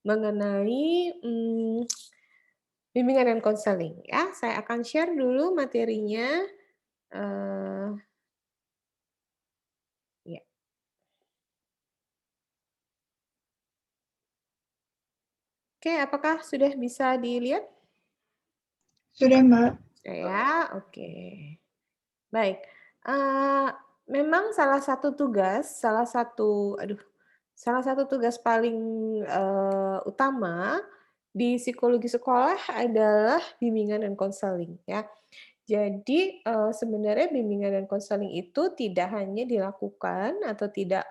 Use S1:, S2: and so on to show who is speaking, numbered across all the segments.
S1: mengenai, bimbingan dan konseling ya. Saya akan share dulu materinya, eee, ya. Oke, apakah sudah bisa dilihat?
S2: Sudah, Mbak.
S1: Sudah ya? Oke. Baik, eee, memang salah satu tugas paling, utama di psikologi sekolah adalah bimbingan dan konseling ya. Jadi, sebenarnya bimbingan dan konseling itu tidak hanya dilakukan atau tidak,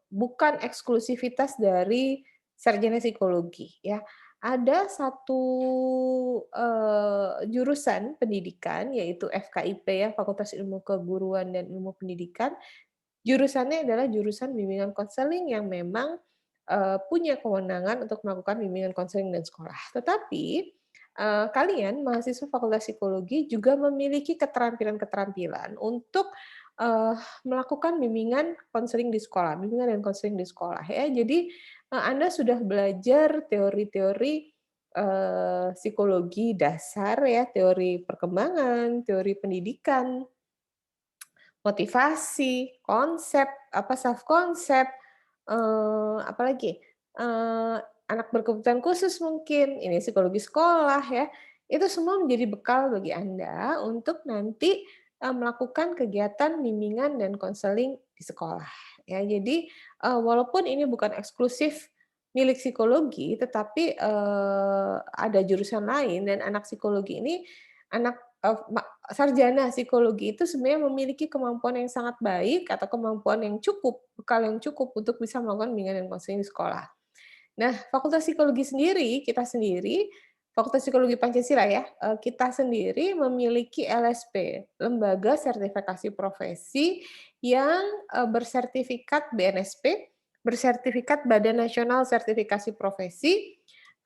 S1: bukan eksklusivitas dari sarjana psikologi ya. Ada satu, jurusan pendidikan yaitu FKIP ya, Fakultas Ilmu Keguruan dan Ilmu Pendidikan, jurusannya adalah jurusan bimbingan konseling yang memang, punya kewenangan untuk melakukan bimbingan konseling dan sekolah. Tetapi, kalian mahasiswa Fakultas Psikologi juga memiliki keterampilan-keterampilan untuk, melakukan bimbingan konseling di sekolah, bimbingan dan konseling di sekolah ya. Jadi, Anda sudah belajar teori-teori, psikologi dasar ya, teori perkembangan, teori pendidikan, motivasi, konsep, self konsep, apalagi, anak berkebutuhan khusus mungkin, ini psikologi sekolah ya, itu semua menjadi bekal bagi Anda untuk nanti, melakukan kegiatan bimbingan dan konseling di sekolah, ya. Jadi, walaupun ini bukan eksklusif milik psikologi, tetapi, ada jurusan lain dan anak psikologi ini, anak, sarjana psikologi itu sebenarnya memiliki kemampuan yang sangat baik atau kemampuan yang cukup, bekal yang cukup untuk bisa melakukan bimbingan dan konseling di sekolah. Nah, Fakultas Psikologi sendiri, kita sendiri, Fakultas Psikologi Pancasila ya, kita sendiri memiliki LSP, Lembaga Sertifikasi Profesi yang, bersertifikat BNSP, bersertifikat Badan Nasional Sertifikasi Profesi,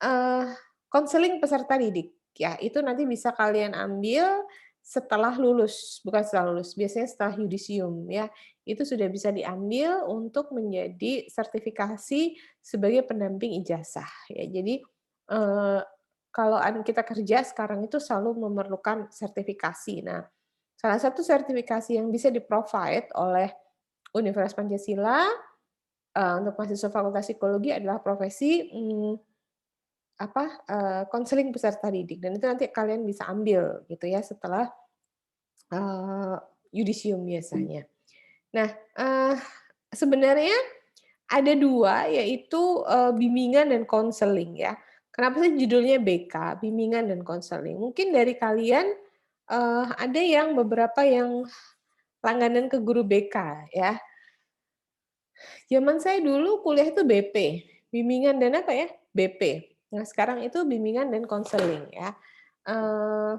S1: eee, konseling peserta didik. Ya, itu nanti bisa kalian ambil setelah lulus, bukan setelah lulus, biasanya setelah yudisium ya. Itu sudah bisa diambil untuk menjadi sertifikasi sebagai pendamping ijazah ya. Jadi, kalau kita kerja sekarang itu selalu memerlukan sertifikasi. Nah, salah satu sertifikasi yang bisa di-provide oleh Universitas Pancasila, untuk mahasiswa Fakultas Psikologi adalah profesi, konseling peserta didik dan itu nanti kalian bisa ambil gitu ya setelah, eee, yudisium biasanya. Nah, sebenarnya ada 2 yaitu, bimbingan dan konseling ya. Kenapa sih judulnya BK, bimbingan dan konseling? Mungkin dari kalian, ada yang beberapa yang langganan ke guru BK ya. Zaman saya dulu kuliah itu BP, bimbingan dan apa ya, BP. Nah sekarang itu bimbingan dan konseling ya. Eee,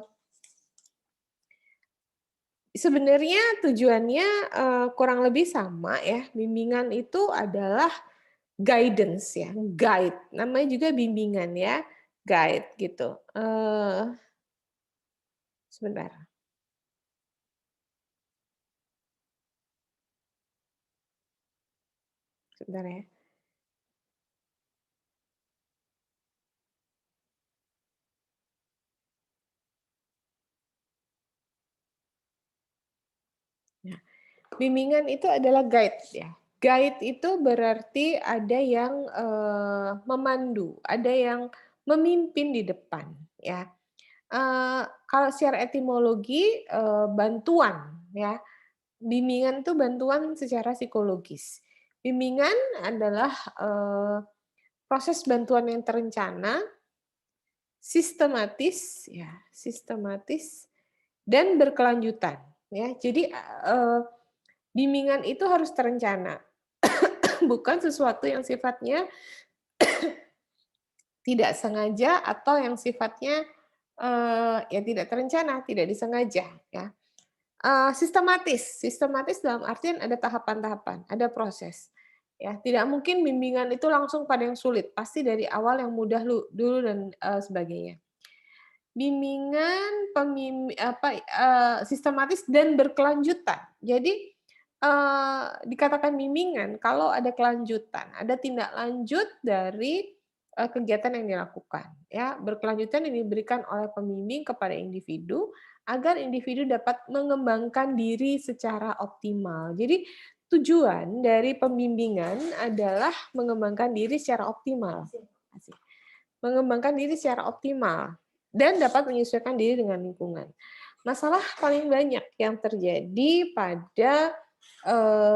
S1: Sebenarnya tujuannya, kurang lebih sama ya, bimbingan itu adalah guidance ya, guide, namanya juga bimbingan ya, guide gitu. Sebentar, sebentar ya. Nah, bimbingan itu adalah guide ya. Guide itu berarti ada yang, memandu, ada yang memimpin di depan ya. Kalau secara etimologi, bantuan ya, bimbingan itu bantuan secara psikologis. Bimbingan adalah, proses bantuan yang terencana, sistematis dan berkelanjutan, ya. Jadi, bimbingan itu harus terencana, bukan sesuatu yang sifatnya tidak sengaja atau yang sifatnya, ya tidak terencana, tidak disengaja, ya. Sistematis, sistematis dalam artian ada tahapan-tahapan, ada proses, ya. Tidak mungkin bimbingan itu langsung pada yang sulit, pasti dari awal yang mudah dulu dan, sebagainya. Bimbingan sistematis dan berkelanjutan. Jadi, dikatakan bimbingan kalau ada kelanjutan, ada tindak lanjut dari, kegiatan yang dilakukan, ya. Berkelanjutan yang diberikan oleh pembimbing kepada individu, agar individu dapat mengembangkan diri secara optimal. Jadi, tujuan dari pembimbingan adalah mengembangkan diri secara optimal. Asik. Mengembangkan diri secara optimal dan dapat menyesuaikan diri dengan lingkungan. Masalah paling banyak yang terjadi pada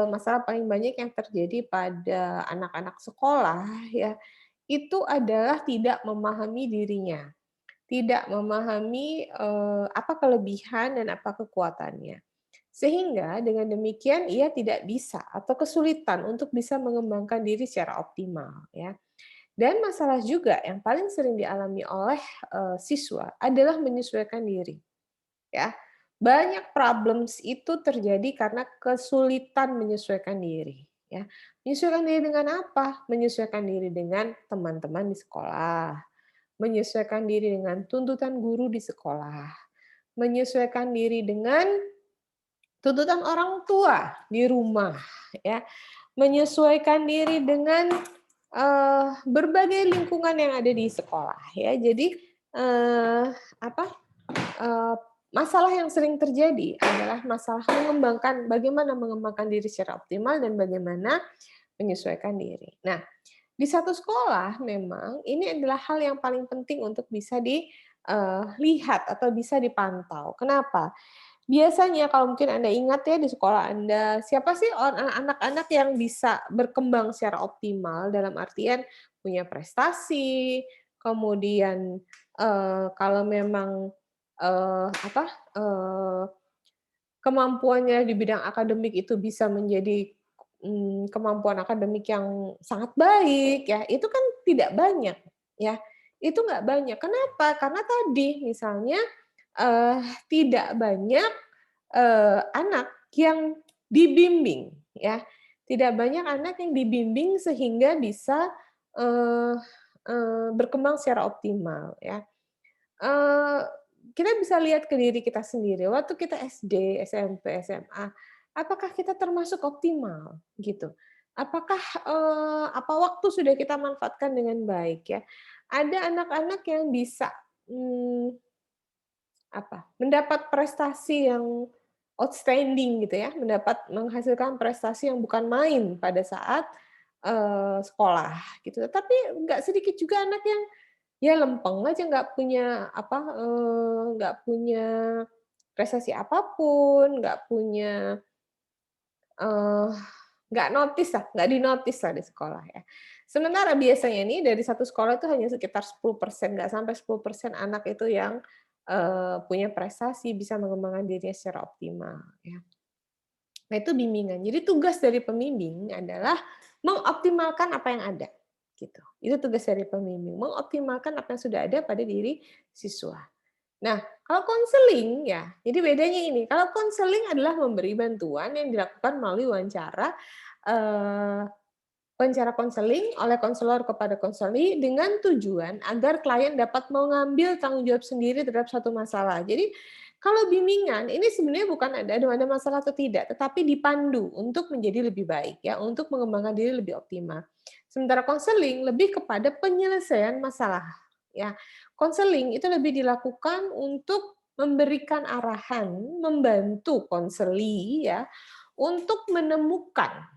S1: masalah paling banyak yang terjadi pada anak-anak sekolah ya, itu adalah tidak memahami dirinya, tidak memahami, apa kelebihan dan apa kekuatannya. Sehingga dengan demikian ia tidak bisa atau kesulitan untuk bisa mengembangkan diri secara optimal ya. Dan masalah juga yang paling sering dialami oleh, siswa adalah menyesuaikan diri, ya. Banyak problems itu terjadi karena kesulitan menyesuaikan diri, ya. Menyesuaikan diri dengan apa? Menyesuaikan diri dengan teman-teman di sekolah, menyesuaikan diri dengan tuntutan guru di sekolah, menyesuaikan diri dengan tuntutan orang tua di rumah, ya. Menyesuaikan diri dengan, berbagai lingkungan yang ada di sekolah, ya. Jadi, eee, apa, eee, masalah yang sering terjadi adalah masalah bagaimana mengembangkan diri secara optimal dan bagaimana menyesuaikan diri. Nah, di satu sekolah memang ini adalah hal yang paling penting untuk bisa dilihat atau bisa dipantau. Kenapa? Biasanya kalau mungkin Anda ingat ya di sekolah Anda, siapa sih anak-anak yang bisa berkembang secara optimal dalam artian punya prestasi, kemudian, kalau memang, apa, kemampuannya di bidang akademik itu bisa menjadi, kemampuan akademik yang sangat baik ya, itu kan tidak banyak ya, itu nggak banyak. Kenapa? Karena tadi misalnya, eee, tidak banyak, anak yang dibimbing ya, tidak banyak anak yang dibimbing sehingga bisa, eee berkembang secara optimal ya. Eee, kita bisa lihat ke diri kita sendiri, waktu kita SD, SMP, SMA, apakah kita termasuk optimal gitu? Apakah, apa waktu sudah kita manfaatkan dengan baik ya? Ada anak-anak yang bisa, mmm, mendapat prestasi yang outstanding gitu ya, menghasilkan prestasi yang bukan main pada saat, sekolah gitu. Tapi nggak sedikit juga anak yang ya lempeng aja, nggak punya prestasi apapun, eee, nggak nggak di-notice lah di sekolah ya. Sementara biasanya nih dari satu sekolah itu hanya sekitar 10%, nggak sampai 10% anak itu yang, punya prestasi, bisa mengembangkan dirinya secara optimal ya. Nah itu bimbingan. Jadi tugas dari pembimbing adalah mengoptimalkan apa yang ada, gitu. Itu tugas dari pembimbing, mengoptimalkan apa yang sudah ada pada diri siswa. Nah, kalau konseling ya, jadi bedanya ini, kalau konseling adalah memberi bantuan yang dilakukan melalui eee, wawancara konseling oleh konselor kepada konseli dengan tujuan agar klien dapat mengambil tanggung jawab sendiri terhadap suatu masalah. Jadi, kalau bimbingan ini sebenarnya bukan ada masalah atau tidak, tetapi dipandu untuk menjadi lebih baik ya, untuk mengembangkan diri lebih optimal. Sementara konseling lebih kepada penyelesaian masalah ya. Konseling itu lebih dilakukan untuk memberikan arahan, membantu konseli ya, untuk menemukan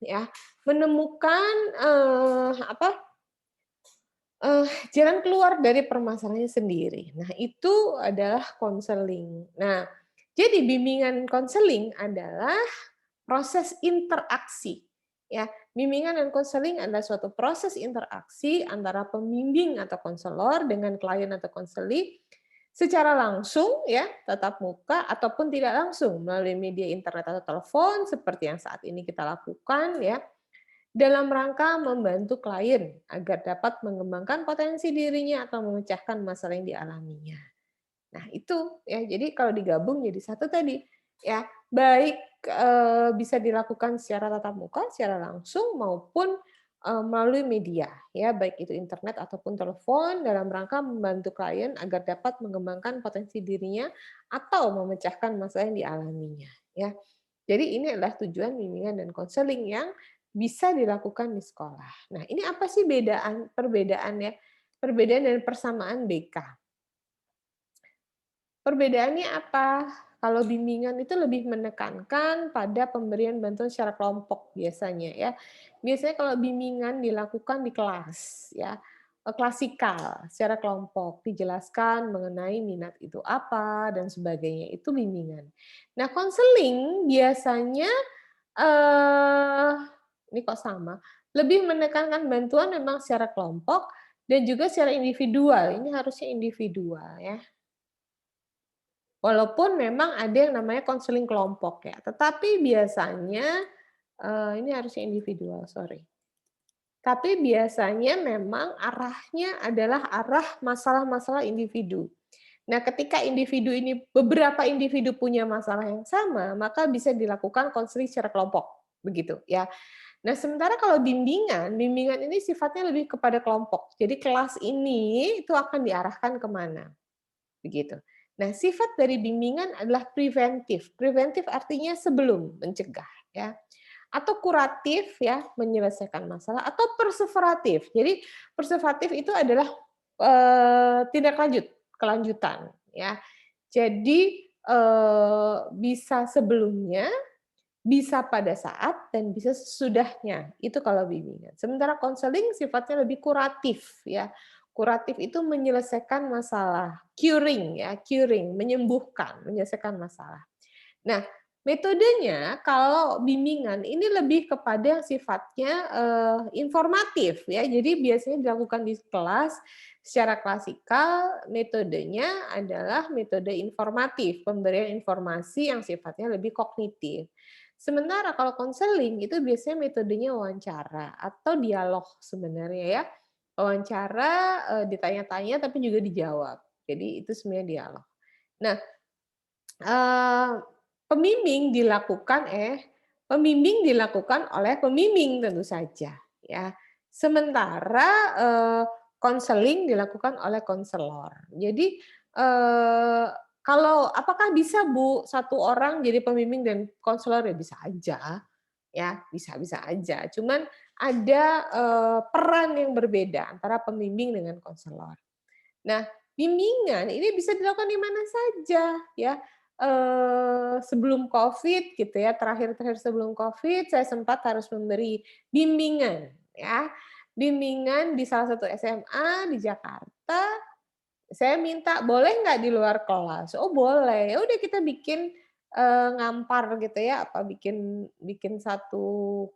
S1: ya, menemukan, jalan keluar dari permasalahannya sendiri. Nah, itu adalah konseling. Nah, jadi bimbingan konseling adalah proses interaksi, ya. Bimbingan dan konseling adalah suatu proses interaksi antara pembimbing atau konselor dengan klien atau konseli secara langsung ya, tatap muka ataupun tidak langsung melalui media internet atau telepon seperti yang saat ini kita lakukan ya, dalam rangka membantu klien agar dapat mengembangkan potensi dirinya atau memecahkan masalah yang dialaminya. Nah, itu ya. Jadi kalau digabung jadi satu tadi, ya, baik, bisa dilakukan secara tatap muka, secara langsung maupun, melalui media, ya, baik itu internet ataupun telepon dalam rangka membantu klien agar dapat mengembangkan potensi dirinya atau memecahkan masalah yang dialaminya, ya. Jadi ini adalah tujuan bimbingan dan konseling yang bisa dilakukan di sekolah. Nah, ini apa sih perbedaannya? Perbedaan dan persamaan BK. Perbedaannya apa? Kalau bimbingan itu lebih menekankan pada pemberian bantuan secara kelompok biasanya ya. Biasanya kalau bimbingan dilakukan di kelas ya, klasikal secara kelompok, dijelaskan mengenai minat itu apa dan sebagainya, itu bimbingan. Nah, konseling biasanya eh ini kok sama, lebih menekankan bantuan memang secara kelompok dan juga secara individual. Ini harusnya individual ya. Walaupun memang ada yang namanya konseling kelompok ya, tetapi biasanya, ini harusnya individual, sorry. Tapi biasanya memang arahnya adalah arah masalah-masalah individu. Nah, ketika beberapa individu punya masalah yang sama, maka bisa dilakukan konseling secara kelompok, begitu ya. Nah, sementara kalau bimbingan ini sifatnya lebih kepada kelompok. Jadi kelas ini itu akan diarahkan kemana, begitu. Nah, sifat dari bimbingan adalah preventif. Preventif artinya sebelum mencegah ya. Atau kuratif ya, menyelesaikan masalah atau perseveratif. Jadi perseveratif itu adalah tindak lanjut, kelanjutan ya. Jadi bisa sebelumnya, bisa pada saat, dan bisa sesudahnya. Itu kalau bimbingan. Sementara konseling sifatnya lebih kuratif ya. Kuratif itu menyelesaikan masalah, curing, menyembuhkan, menyelesaikan masalah. Nah, metodenya kalau bimbingan ini lebih kepada sifatnya informatif ya. Jadi biasanya dilakukan di kelas secara klasikal, metodenya adalah metode informatif, pemberian informasi yang sifatnya lebih kognitif. Sementara kalau konseling itu biasanya metodenya wawancara atau dialog sebenarnya ya. Wawancara, ditanya-tanya tapi juga dijawab. Jadi itu sebenarnya dialog. Nah, Eee, pembimbing dilakukan oleh pembimbing tentu saja, ya. Sementara, konseling dilakukan oleh konselor. Jadi, kalau apakah bisa Bu, satu orang jadi pembimbing dan konselor? Ya bisa aja, ya, bisa-bisa aja. Cuman ada, peran yang berbeda antara pembimbing dengan konselor. Nah, bimbingan ini bisa dilakukan di mana saja ya. Sebelum Covid gitu ya, terakhir-terakhir sebelum Covid saya sempat harus memberi bimbingan ya. Bimbingan di salah satu SMA di Jakarta, saya minta, "Boleh nggak di luar kelas?" "Oh boleh." Ya udah kita bikin, ngampar gitu ya, apa bikin bikin satu,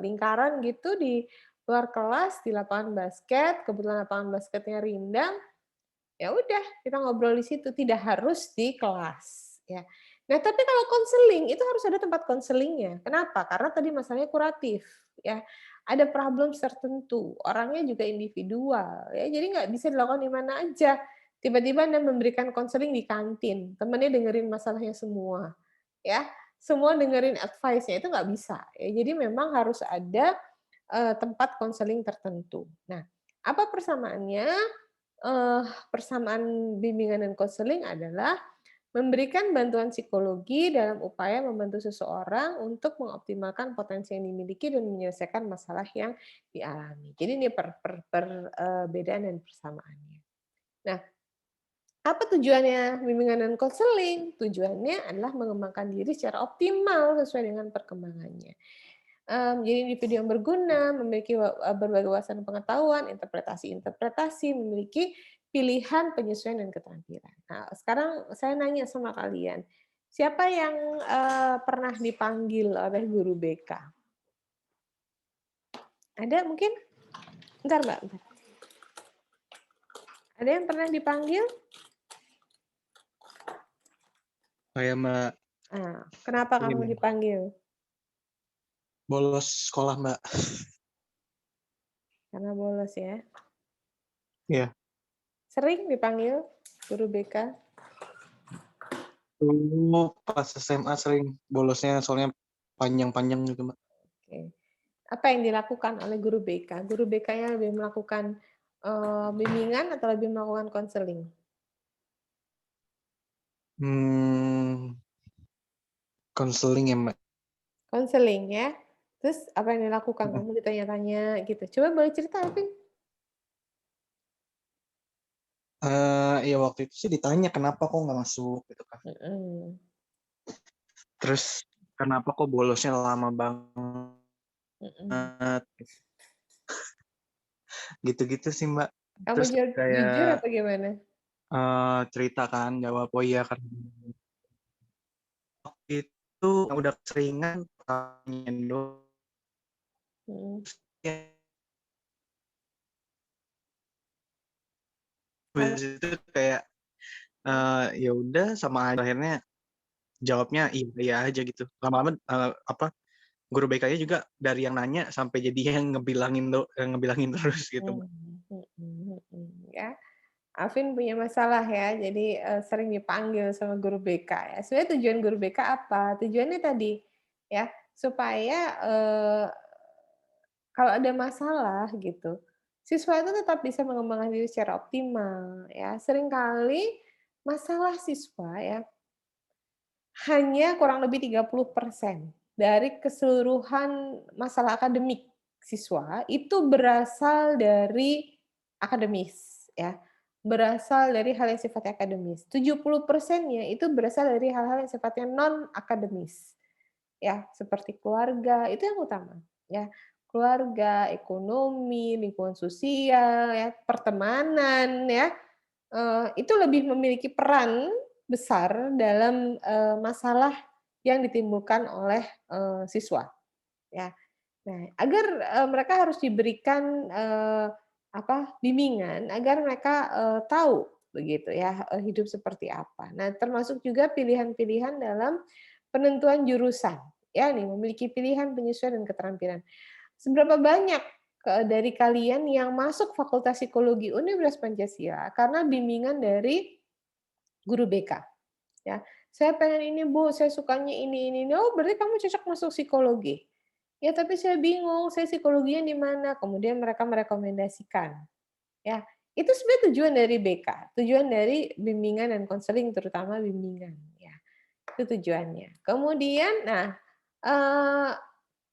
S1: lingkaran gitu di luar kelas, di lapangan basket, kebetulan lapangan basketnya rindang. Ya udah, kita ngobrol di situ, tidak harus di kelas, ya. Nah, tapi kalau konseling itu harus ada tempat konselingnya. Kenapa? Karena tadi masalahnya kuratif, ya. Ada problem tertentu, orangnya juga individual, ya. Jadi nggak bisa dilakukan di mana aja. Tiba-tiba Anda memberikan konseling di kantin, temennya dengerin masalahnya semua, ya. Semua dengerin advice-nya, itu nggak bisa, ya. Jadi memang harus ada, tempat konseling tertentu. Nah, apa persamaannya? Persamaan bimbingan dan konseling adalah memberikan bantuan psikologi dalam upaya membantu seseorang untuk mengoptimalkan potensi yang dimiliki dan menyelesaikan masalah yang dialami. Jadi ini perbedaan dan persamaannya. Nah, apa tujuannya bimbingan dan konseling? Tujuannya adalah mengembangkan diri secara optimal sesuai dengan perkembangannya. Menjadi individu yang berguna, memiliki berbagai wawasan pengetahuan, interpretasi-interpretasi, memiliki pilihan, penyesuaian, dan keterampilan. Nah, sekarang saya nanya sama kalian, siapa yang pernah dipanggil oleh guru BK? Ada mungkin? Bentar, Mbak, bentar. Ada yang pernah dipanggil?
S3: Saya Mbak,
S1: Kenapa
S3: ini
S1: kamu
S3: Mbak,
S1: dipanggil?
S3: bolos sekolah Mbak.
S1: Karena bolos ya.
S3: Iya.
S1: Sering dipanggil guru BK?
S3: Dulu pas SMA sering bolosnya soalnya panjang-panjang gitu Mbak.
S1: Oke. Apa yang dilakukan oleh guru BK? Guru BK-nya lebih melakukan bimbingan atau lebih melakukan konseling?
S3: Hmm, Konseling ya, Mbak.
S1: Konseling ya. Terus apa yang dilakukan?
S3: Heeh.
S1: Kamu ditanya-tanya gitu. Coba boleh cerita, Alvin?
S3: Ya waktu itu sih ditanya kenapa kok nggak masuk gitu kan.
S1: Mhm,
S3: Terus kenapa kok bolosnya lama
S1: mhm.
S3: banget, gitu-gitu sih, Mbak.
S1: Kamu
S3: Terus
S1: jujur
S3: kayak,
S1: apa gimana?
S3: cerita kan, jawab, "Oh iya kan itu udah keseringan pertanyaan doang."
S1: Mhm.
S3: Ya,
S1: Kamu
S3: habis itu kayak, ya udah sama aja akhirnya jawabnya iya iya aja gitu. Lama-lama, guru BK-nya juga dari yang nanya sampai jadi yang ngebilangin terus gitu, Mbak.
S1: Ya, Alvin punya masalah ya, jadi, sering dipanggil sama guru BK ya. Sebenarnya tujuan guru BK apa? Tujuannya tadi, ya, supaya, kalau ada masalah gitu, siswa itu tetap bisa mengembangkan diri secara optimal ya. Seringkali masalah siswa ya, hanya kurang lebih 30% dari keseluruhan masalah akademik siswa itu berasal dari akademis ya, berasal dari hal yang sifatnya akademis. 70%-nya itu berasal dari hal-hal yang sifatnya non akademis. Ya, seperti keluarga, itu yang utama, ya. Keluarga, ekonomi, lingkungan sosial, ya, pertemanan, ya, itu lebih memiliki peran besar dalam, masalah yang ditimbulkan oleh, siswa, ya. Nah, agar, mereka harus diberikan, bimbingan agar mereka, tahu begitu ya, hidup seperti apa. Nah, termasuk juga pilihan-pilihan dalam penentuan jurusan, ya nih, memiliki pilihan, penyesuaian, dan keterampilan. Seberapa banyak, dari kalian yang masuk Fakultas Psikologi Universitas Pancasila karena bimbingan dari guru BK, ya. "Saya pengen ini Bu, saya sukanya ini." "Oh, berarti kamu cocok masuk psikologi." "Ya, tapi saya bingung, saya psikologinya di mana?" Kemudian mereka merekomendasikan, ya. Itu sebenarnya tujuan dari BK, tujuan dari bimbingan dan konseling, terutama bimbingan, ya. Itu tujuannya. Kemudian, nah, eee,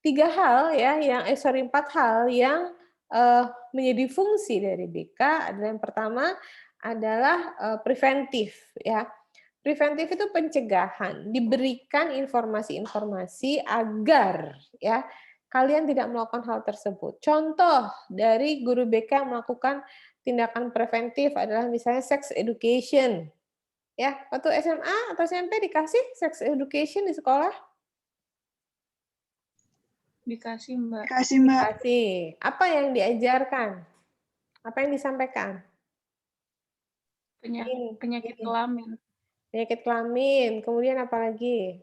S1: 3 hal ya yang 4 hal yang, menjadi fungsi dari BK adalah yang pertama adalah, preventif, ya. Preventif itu pencegahan, diberikan informasi-informasi agar ya, kalian tidak melakukan hal tersebut. Contoh dari guru BK yang melakukan tindakan preventif adalah misalnya sex education, ya. Waktu SMA atau SMP dikasih sex education di sekolah?
S4: Dikasih, Mbak.
S2: Makasih, Mbak.
S1: Dikasih. Apa yang diajarkan? Apa yang disampaikan? Ini
S4: Penyakit
S1: ini,
S4: kelamin.
S1: penyakit kelamin, kemudian apa lagi?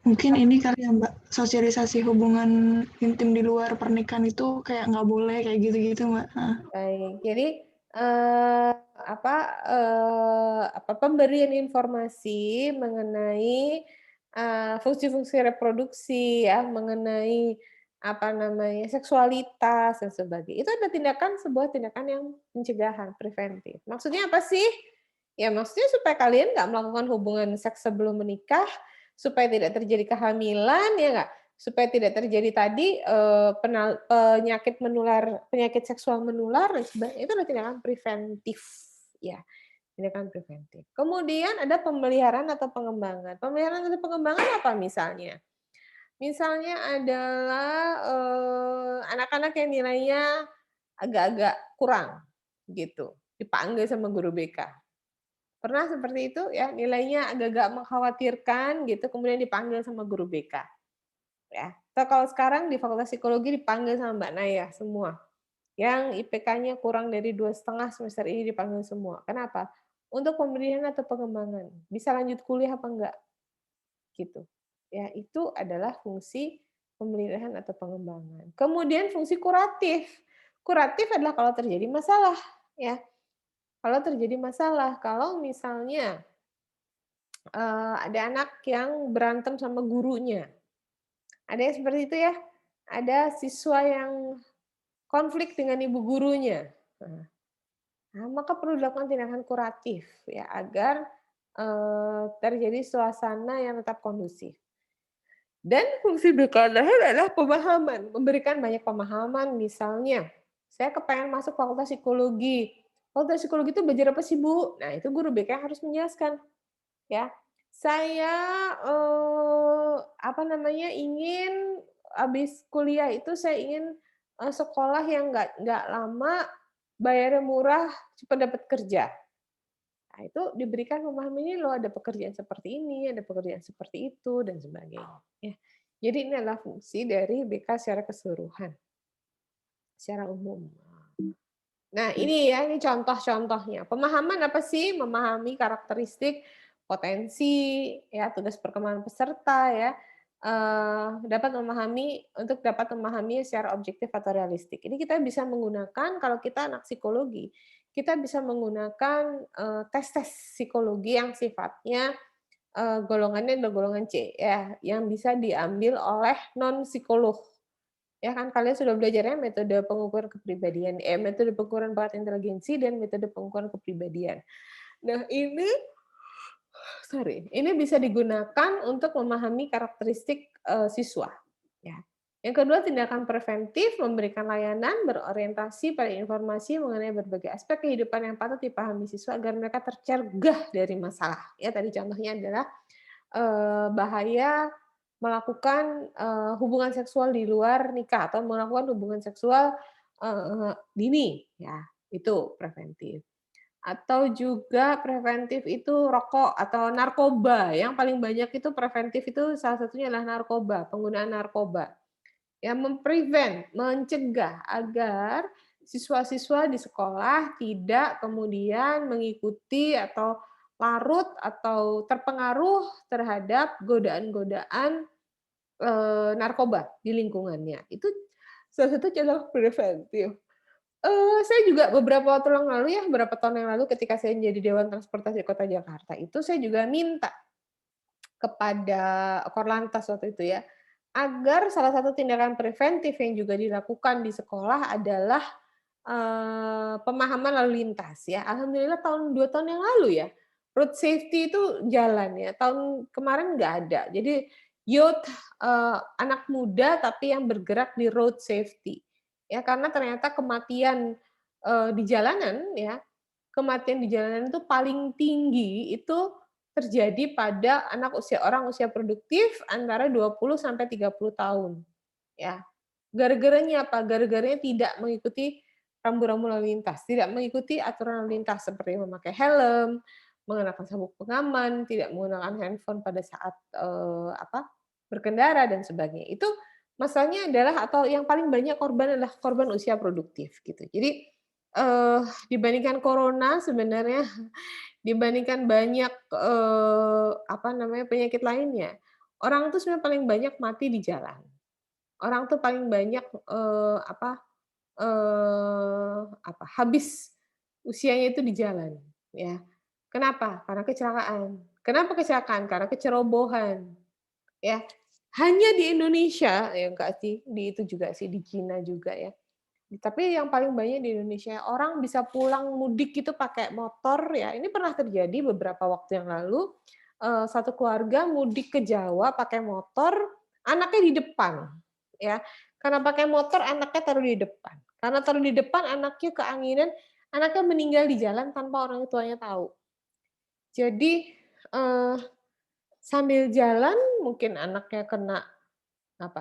S2: Mungkin ini kali ya Mbak, sosialisasi hubungan intim di luar pernikahan itu kayak nggak boleh kayak gitu-gitu Mbak.
S1: Baik, jadi, pemberian informasi mengenai, fungsi-fungsi reproduksi ya, mengenai, seksualitas dan sebagainya, itu adalah sebuah tindakan yang pencegahan, preventif. Maksudnya apa sih? Ya maksudnya supaya kalian nggak melakukan hubungan seks sebelum menikah, supaya tidak terjadi kehamilan, ya nggak? Supaya tidak terjadi tadi, penyakit seksual menular dan sebagainya, itu adalah tindakan preventif, ya, tindakan preventif. Kemudian ada pemeliharaan atau pengembangan. Pemeliharaan atau pengembangan apa misalnya? Misalnya adalah, anak-anak yang nilainya agak-agak kurang, gitu, dipanggil sama guru BK. Pernah seperti itu ya, nilainya agak-agak mengkhawatirkan gitu, kemudian dipanggil sama guru BK. Ya. Atau kalau sekarang di Fakultas Psikologi dipanggil sama Mbak Naya semua, yang IPK-nya kurang dari 2,5 semester ini dipanggil semua. Kenapa? Untuk pemberian atau pengembangan, bisa lanjut kuliah apa enggak, gitu. Ya, itu adalah fungsi pemeliharaan atau pengembangan. Kemudian fungsi kuratif. Kuratif adalah kalau terjadi masalah, ya. Kalau terjadi masalah, kalau misalnya, ada anak yang berantem sama gurunya, ada yang seperti itu ya, ada siswa yang konflik dengan ibu gurunya. Nah, maka perlu dilakukan tindakan kuratif ya agar terjadi suasana yang tetap kondusif. Dan fungsi BKLH adalah pemahaman, memberikan banyak pemahaman. Misalnya, saya kepengen masuk fakultas psikologi. Fakultas psikologi itu belajar apa sih, Bu? Nah, itu guru BK harus menjelaskan, ya. Saya, apa namanya, ingin habis kuliah itu saya ingin, sekolah yang nggak lama, bayarnya murah, cepat dapat kerja. Nah, itu diberikan pemahaman, ini loh ada pekerjaan seperti ini, ada pekerjaan seperti itu, dan sebagainya, ya. Jadi ini adalah fungsi dari BK secara keseluruhan, secara umum. Nah, ini ya, ini contoh-contohnya. Pemahaman apa sih? Memahami karakteristik, potensi, ya, tugas perkembangan peserta, ya, dapat memahami untuk dapat memahami secara objektif atau realistik. Ini kita bisa menggunakan kalau kita anak psikologi, kita bisa menggunakan tes-tes psikologi yang sifatnya golongannya adalah golongan C, ya, yang bisa diambil oleh non psikolog. Ya kan kalian sudah belajarnya metode pengukuran kepribadian, metode pengukuran bakat inteligensi dan metode pengukuran kepribadian. Nah ini bisa digunakan untuk memahami karakteristik, siswa, ya. Yang kedua, tindakan preventif, memberikan layanan berorientasi pada informasi mengenai berbagai aspek kehidupan yang patut dipahami siswa agar mereka tercegah dari masalah. Ya, tadi contohnya adalah, bahaya melakukan, hubungan seksual di luar nikah atau melakukan hubungan seksual, dini, ya, itu preventif. Atau juga preventif itu rokok atau narkoba, yang paling banyak itu preventif itu salah satunya adalah narkoba, penggunaan narkoba. Ya, mencegah agar siswa-siswa di sekolah tidak kemudian mengikuti atau larut atau terpengaruh terhadap godaan-godaan, narkoba di lingkungannya. Itu salah satu contoh preventif. Saya juga beberapa waktu yang lalu ya, beberapa tahun yang lalu ketika saya menjadi Dewan Transportasi Kota Jakarta, itu saya juga minta kepada Korlantas waktu itu ya, agar salah satu tindakan preventif yang juga dilakukan di sekolah adalah, pemahaman lalu lintas ya. Alhamdulillah 2 tahun yang lalu ya, road safety itu jalan ya, tahun kemarin nggak ada. Jadi youth, anak muda tapi yang bergerak di road safety. Ya karena ternyata kematian, di jalanan ya, kematian di jalanan itu paling tinggi itu terjadi pada orang usia produktif antara 20 sampai 30 tahun, ya. Gara-garanya apa? Gara-garanya tidak mengikuti rambu-rambu lalu lintas, tidak mengikuti aturan lalu lintas seperti memakai helm, mengenakan sabuk pengaman, tidak menggunakan handphone pada saat, berkendara dan sebagainya. Itu masalahnya adalah atau yang paling banyak korban adalah korban usia produktif gitu. Jadi, dibandingkan corona sebenarnya dibandingkan banyak, penyakit lainnya, orang tuh sebenarnya paling banyak mati di jalan. Orang tuh paling banyak, habis usianya itu di jalan, ya. Kenapa? Karena kecelakaan. Kenapa kecelakaan? Karena kecerobohan, ya. Hanya di Indonesia, ya enggak sih, di itu juga sih, di Cina juga ya. Tapi yang paling banyak di Indonesia, orang bisa pulang mudik itu pakai motor ya, ini pernah terjadi beberapa waktu yang lalu, satu keluarga mudik ke Jawa pakai motor, anaknya di depan, ya. Karena pakai motor anaknya taruh di depan. Karena taruh di depan anaknya keanginan, anaknya meninggal di jalan tanpa orang tuanya tahu. Jadi, eee, sambil jalan mungkin anaknya kena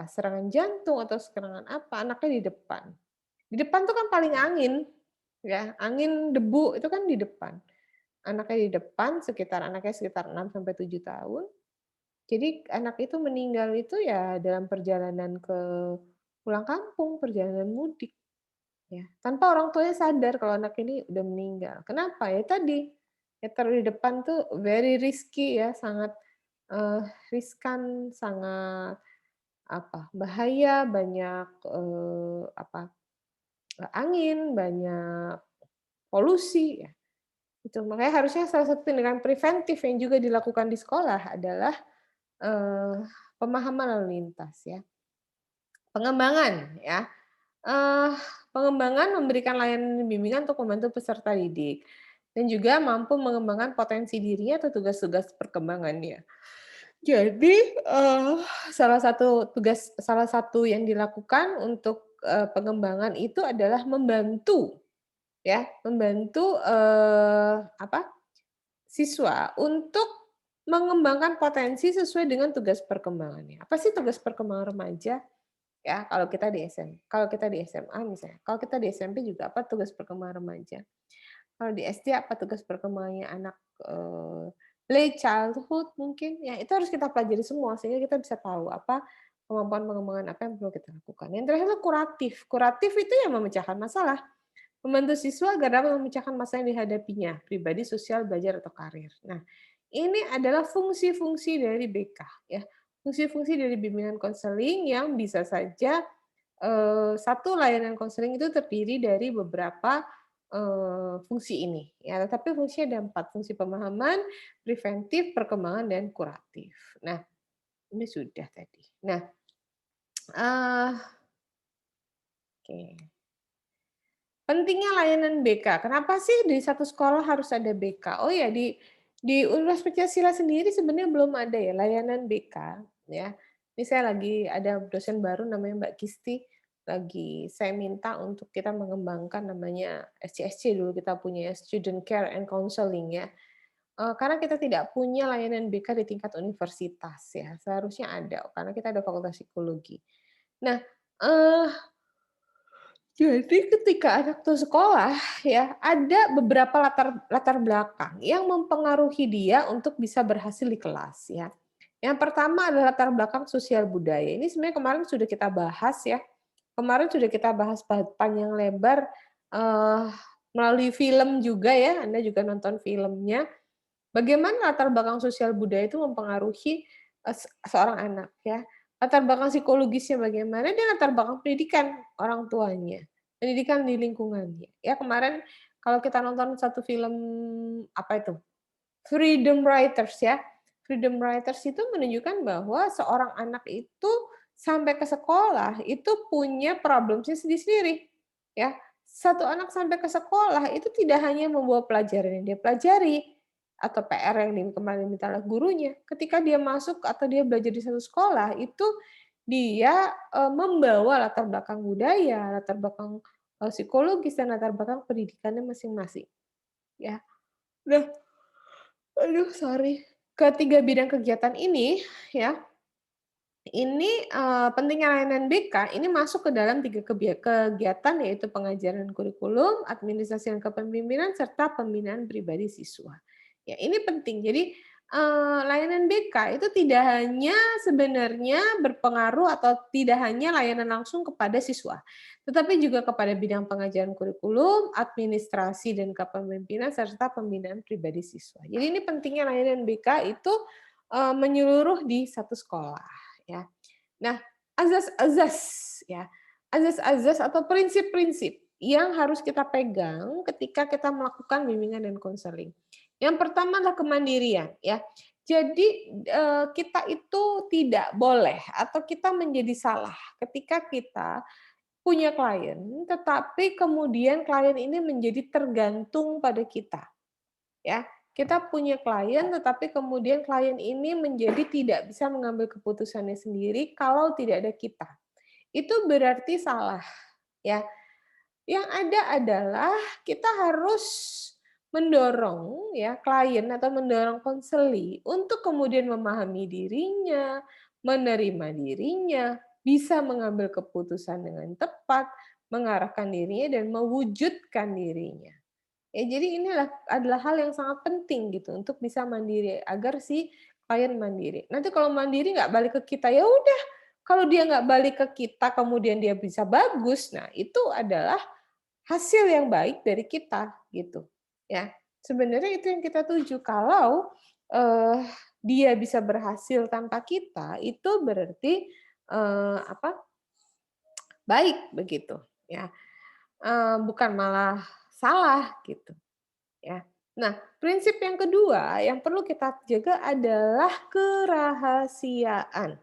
S1: serangan jantung atau serangan apa, anaknya di depan. Di depan tuh kan paling angin, ya, angin, debu itu kan di depan. Anaknya di depan anaknya sekitar 6 sampai 7 tahun. Jadi anak itu meninggal itu ya dalam perjalanan ke pulang kampung, perjalanan mudik, ya. Tanpa orang tuanya sadar kalau anak ini udah meninggal. Kenapa? Ya tadi, ya taruh di depan tuh very risky ya, sangat, riskan, sangat bahaya, banyak, angin, banyak polusi, ya. Itu, makanya harusnya salah satu tindakan preventif yang juga dilakukan di sekolah adalah, eee, pemahaman lalu lintas ya. Pengembangan ya, eee, pengembangan memberikan layanan bimbingan untuk membantu peserta didik. dan juga mampu mengembangkan potensi dirinya atau tugas-tugas perkembangannya. Jadi, salah satu yang dilakukan untuk, pengembangan itu adalah membantu ya, membantu, siswa untuk mengembangkan potensi sesuai dengan tugas perkembangannya. Apa sih tugas perkembangan remaja? Ya, kalau kita di SMA misalnya, kalau kita di SMP juga apa tugas perkembangan remaja. Kalau di SD apa tugas perkembangannya anak, late childhood mungkin, ya itu harus kita pelajari semua sehingga kita bisa tahu apa kemampuan pengembangan apa yang perlu kita lakukan. Yang terakhir itu kuratif. Kuratif itu yang memecahkan masalah, membantu siswa agar dapat memecahkan masalah yang dihadapinya, pribadi, sosial, belajar, atau karir. Nah, ini adalah fungsi-fungsi dari BK ya, fungsi-fungsi dari bimbingan konseling yang bisa saja satu layanan konseling itu terdiri dari beberapa, fungsi ini ya, tetapi fungsinya ada 4, fungsi pemahaman, preventif, perkembangan, dan kuratif. Nah, ini sudah tadi. Nah, eee, oke. Pentingnya layanan BK, kenapa sih di satu sekolah harus ada BK? Oh ya, di Universitas Pancasila sendiri sebenarnya belum ada ya layanan BK ya. Ini saya lagi ada dosen baru namanya Mbak Kisti, lagi saya minta untuk kita mengembangkan namanya SCSC dulu kita punya ya, Student Care and Counseling ya. Karena kita tidak punya layanan BK di tingkat universitas ya, seharusnya ada karena kita ada Fakultas Psikologi. Nah, eee jadi ketika anak tuh sekolah ya, ada beberapa latar latar belakang yang mempengaruhi dia untuk bisa berhasil di kelas ya. Yang pertama adalah latar belakang sosial budaya. Ini sebenarnya kemarin sudah kita bahas ya. Kemarin sudah kita bahas panjang lebar, eee, melalui film juga ya, Anda juga nonton filmnya. Bagaimana latar belakang sosial budaya itu mempengaruhi, seorang anak ya. Latar belakang psikologisnya bagaimana dan latar belakang pendidikan orang tuanya, pendidikan di lingkungannya. Ya kemarin kalau kita nonton satu film, apa itu, Freedom Writers ya. Freedom Writers itu menunjukkan bahwa seorang anak itu sampai ke sekolah itu punya problemnya sendiri-sendiri, ya. Satu anak sampai ke sekolah itu tidak hanya membawa pelajaran yang dia pelajari atau PR yang kemarin diminta oleh gurunya. Ketika dia masuk atau dia belajar di satu sekolah, itu dia, membawa latar belakang budaya, latar belakang, psikologis dan latar belakang pendidikannya masing-masing, ya. Nah, aduh sorry. Ketiga bidang kegiatan ini ya, ini, pentingnya layanan BK ini masuk ke dalam 3 kegiatan yaitu pengajaran kurikulum, administrasi dan kepemimpinan, serta pembinaan pribadi siswa. Ya ini penting. Jadi, layanan BK itu tidak hanya sebenarnya berpengaruh atau tidak hanya layanan langsung kepada siswa, tetapi juga kepada bidang pengajaran kurikulum, administrasi dan kepemimpinan, serta pembinaan pribadi siswa. Jadi ini pentingnya layanan BK itu, menyeluruh di satu sekolah. Ya. Nah, azas-azas ya, azas-azas atau prinsip-prinsip yang harus kita pegang ketika kita melakukan bimbingan dan konseling. Yang pertama adalah kemandirian ya. Jadi kita itu tidak boleh atau kita menjadi salah ketika kita punya klien, tetapi kemudian klien ini menjadi tergantung pada kita. Ya, kita punya klien, tetapi kemudian klien ini menjadi tidak bisa mengambil keputusannya sendiri kalau tidak ada kita. Itu berarti salah, ya. Yang ada adalah kita harus mendorong ya klien atau mendorong konseli untuk kemudian memahami dirinya, menerima dirinya, bisa mengambil keputusan dengan tepat, mengarahkan dirinya dan mewujudkan dirinya. Ya, jadi inilah adalah hal yang sangat penting gitu untuk bisa mandiri agar si klien mandiri. Nanti kalau mandiri nggak balik ke kita, ya udah. Kalau dia nggak balik ke kita, kemudian dia bisa bagus, nah itu adalah hasil yang baik dari kita gitu. Ya, sebenarnya itu yang kita tuju. Kalau dia bisa berhasil tanpa kita, itu berarti apa? Baik begitu. Ya, bukan malah salah gitu. Ya. Nah, prinsip yang kedua yang perlu kita jaga adalah kerahasiaan,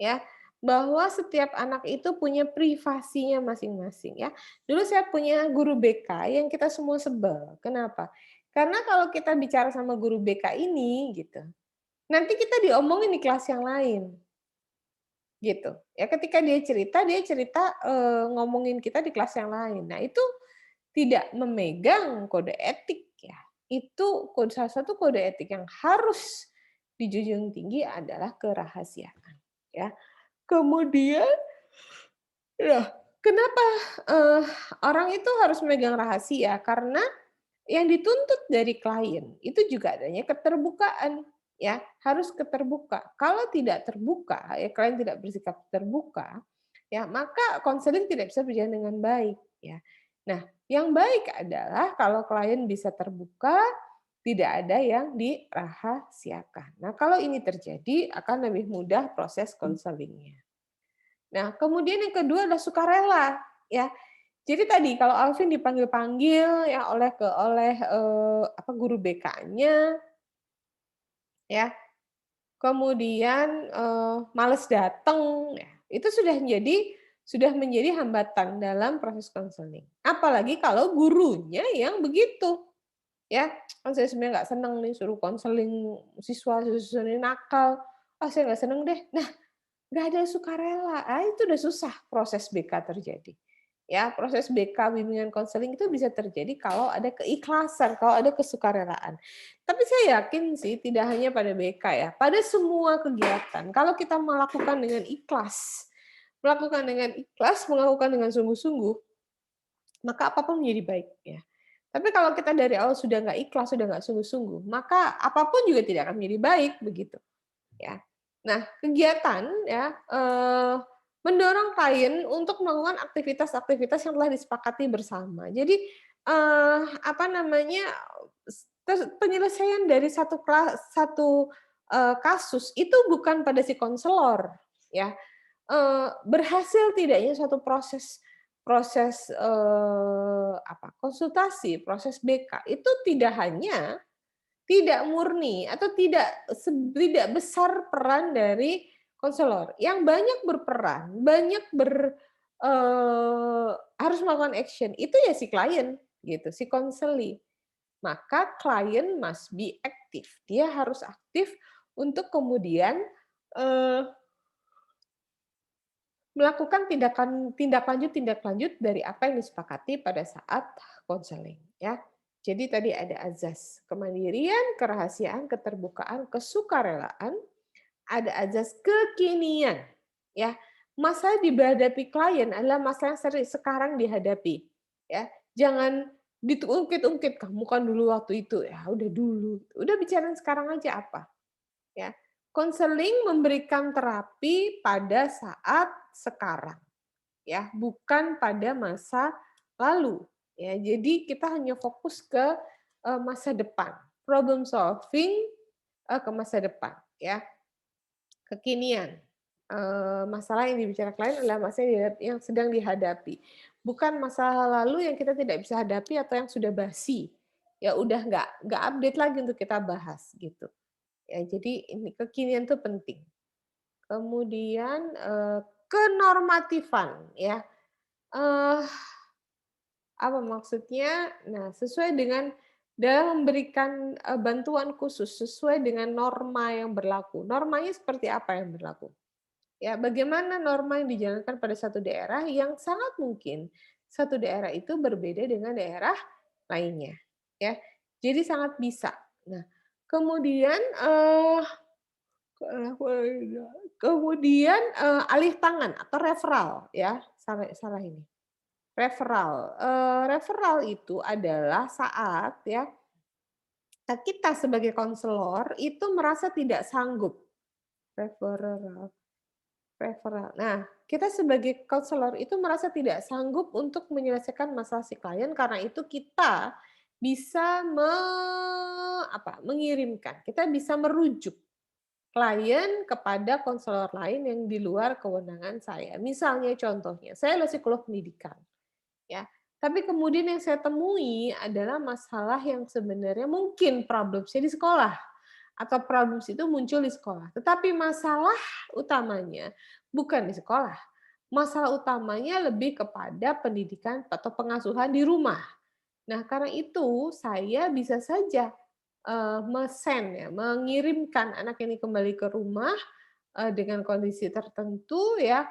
S1: ya. Bahwa setiap anak itu punya privasinya masing-masing, ya. Dulu saya punya guru BK yang kita semua sebel. Kenapa? Karena kalau kita bicara sama guru BK ini gitu, nanti kita diomongin di kelas yang lain. Gitu. Ya ketika dia cerita, ngomongin kita di kelas yang lain. Nah, itu tidak memegang kode etik ya. Itu salah satu kode etik yang harus dijunjung tinggi adalah kerahasiaan, ya. Kemudian ya, kenapa, eee, orang itu harus memegang rahasia? Karena yang dituntut dari klien itu juga adanya keterbukaan, ya, harus keterbuka. Kalau tidak terbuka, ya klien tidak bersikap terbuka, ya maka konseling tidak bisa berjalan dengan baik, ya. Nah, yang baik adalah kalau klien bisa terbuka, tidak ada yang dirahasiakan. Nah, kalau ini terjadi akan lebih mudah proses konselingnya. Nah, kemudian yang kedua adalah sukarela, ya. Jadi tadi kalau Alvin dipanggil-panggil ya oleh guru BK-nya ya, kemudian, males datang ya, itu sudah menjadi hambatan dalam proses konseling. Apalagi kalau gurunya yang begitu, ya. Kan saya sebenarnya nggak seneng nih suruh konseling siswa-siswa ini nakal, "Ah, saya nggak seneng deh." Nah, nggak ada sukarela, itu udah susah proses BK terjadi. Ya, proses BK bimbingan konseling itu bisa terjadi kalau ada keikhlasan, kalau ada kesukarelaan. Tapi saya yakin sih tidak hanya pada BK ya, pada semua kegiatan. Kalau kita melakukan dengan sungguh-sungguh, maka apapun menjadi baik ya. Tapi kalau kita dari awal sudah nggak ikhlas, sudah nggak sungguh-sungguh, maka apapun juga tidak akan menjadi baik begitu. Ya. Nah, kegiatan ya mendorong klien untuk melakukan aktivitas-aktivitas yang telah disepakati bersama. Jadi apa namanya penyelesaian dari satu kasus itu bukan pada si konselor, ya. Berhasil tidaknya suatu proses proses konsultasi, proses BK itu tidak murni atau tidak besar peran dari konselor. Yang banyak berperan, harus melakukan action, itu ya si klien, gitu, si konseli. Maka klien must be active. Dia harus aktif untuk kemudian, eee, melakukan tindak lanjut dari apa yang disepakati pada saat konseling, ya. Jadi tadi ada azas kemandirian, kerahasiaan, keterbukaan, kesukarelaan, ada azas kekinian, ya. Masalah dihadapi klien adalah masalah yang sekarang dihadapi, ya. Jangan diungkit-ungkit, "Kamu kan dulu waktu itu." Ya udah dulu, udah bicarain sekarang aja apa, ya. Konseling memberikan terapi pada saat sekarang, ya, bukan pada masa lalu, ya. Jadi kita hanya fokus ke, masa depan, problem solving, ke masa depan, ya. Kekinian, masalah yang dibicarakan klien adalah masalah yang sedang dihadapi, bukan masalah lalu yang kita tidak bisa hadapi atau yang sudah basi, ya udah nggak update lagi untuk kita bahas, gitu. Ya, jadi ini kekinian itu penting. Kemudian, kenormatifan ya, eee, apa maksudnya? Nah, sesuai dengan dalam memberikan, bantuan khusus sesuai dengan norma yang berlaku. Normanya seperti apa yang berlaku? Ya, bagaimana norma yang dijalankan pada satu daerah yang sangat mungkin satu daerah itu berbeda dengan daerah lainnya, ya. Jadi sangat bisa. Nah, kemudian, alih tangan atau referral ya, salah salah ini. Referral itu adalah saat ya, kita sebagai konselor itu merasa tidak sanggup. Referral referral. Nah, kita sebagai konselor itu merasa tidak sanggup untuk menyelesaikan masalah si klien, karena itu kita bisa mengirimkan, kita bisa merujuk klien kepada konselor lain yang di luar kewenangan saya. Misalnya contohnya, saya adalah psikolog pendidikan, ya. Tapi kemudian yang saya temui adalah masalah yang sebenarnya mungkin problems-nya di sekolah atau problems itu muncul di sekolah. Tetapi masalah utamanya bukan di sekolah. Masalah utamanya lebih kepada pendidikan atau pengasuhan di rumah. Nah, karena itu saya bisa saja ya, mengirimkan anak ini kembali ke rumah dengan kondisi tertentu ya,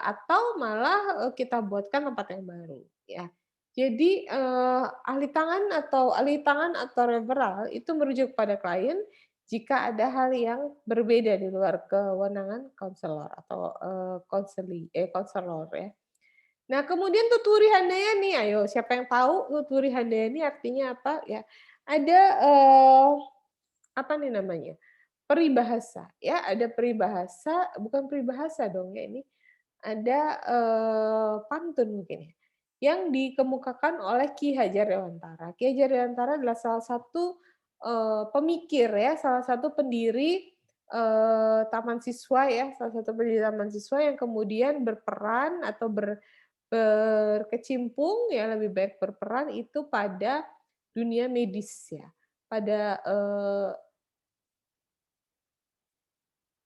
S1: atau malah kita buatkan tempat yang baru ya. Jadi ahli tangan atau referral itu merujuk pada klien jika ada hal yang berbeda di luar kewenangan konselor atau konselor ya. Nah, kemudian tuturi handayani, ayo siapa yang tahu tuturi handayani artinya apa ya? Ada apa nih namanya? Peribahasa ya, ada peribahasa, bukan peribahasa dong ya ini, ada pantun mungkin ya, yang dikemukakan oleh Ki Hajar Dewantara. Ki Hajar Dewantara adalah salah satu pemikir ya, salah satu pendiri taman siswa ya, salah satu pendiri taman siswa yang kemudian berperan atau berkecimpung ya, lebih baik berperan itu pada dunia medis ya, pada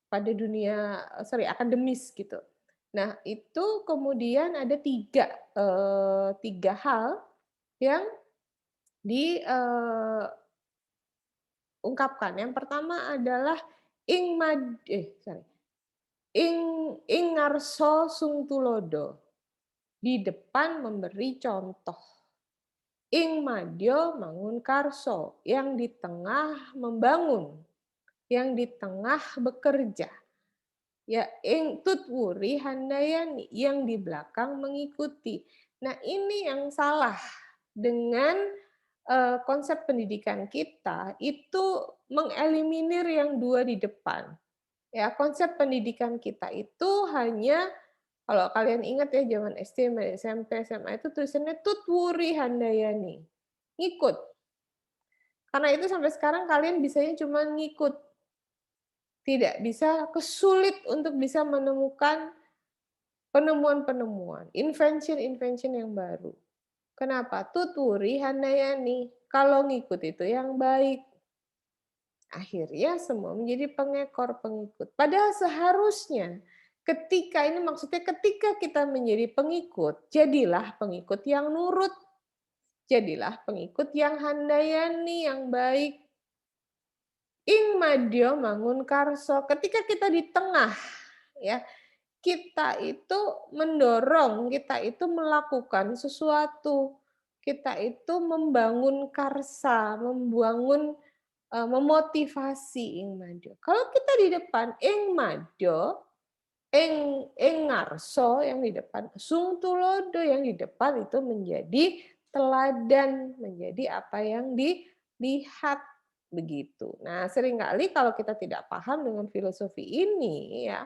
S1: pada dunia akademis gitu. Nah, itu kemudian ada tiga hal yang diungkapkan. Yang pertama adalah ing mad sorry, ing ing ngarso sung tulodo, di depan memberi contoh. Ing madyo mangun karso, yang di tengah membangun, yang di tengah bekerja. Ya, ing tutwuri handayani, yang di belakang mengikuti. Nah, ini yang salah dengan konsep pendidikan kita, itu mengeliminir yang dua di depan. Ya, konsep pendidikan kita itu hanya, kalau kalian ingat ya zaman SD, SMP, SMA itu tulisannya tutwuri handayani. Ngikut. Karena itu sampai sekarang kalian bisanya cuma ngikut. Tidak bisa, kesulit untuk bisa menemukan penemuan-penemuan, invention-invention yang baru. Kenapa? Tuturi handayani. Kalau ngikut itu yang baik. Akhirnya semua menjadi pengekor pengikut. Padahal seharusnya maksudnya ketika kita menjadi pengikut, jadilah pengikut yang nurut. Jadilah pengikut yang handayani, yang baik. Ing madyo mangun karso. Ketika kita di tengah, ya, kita itu mendorong, kita itu melakukan sesuatu, kita itu membangun karsa, memotivasi ing madyo. Kalau kita di depan ing madyo, ing ngarso yang di depan, sung tulodo yang di depan itu menjadi teladan, menjadi apa yang dilihat begitu. Nah, seringkali kalau kita tidak paham dengan filosofi ini ya,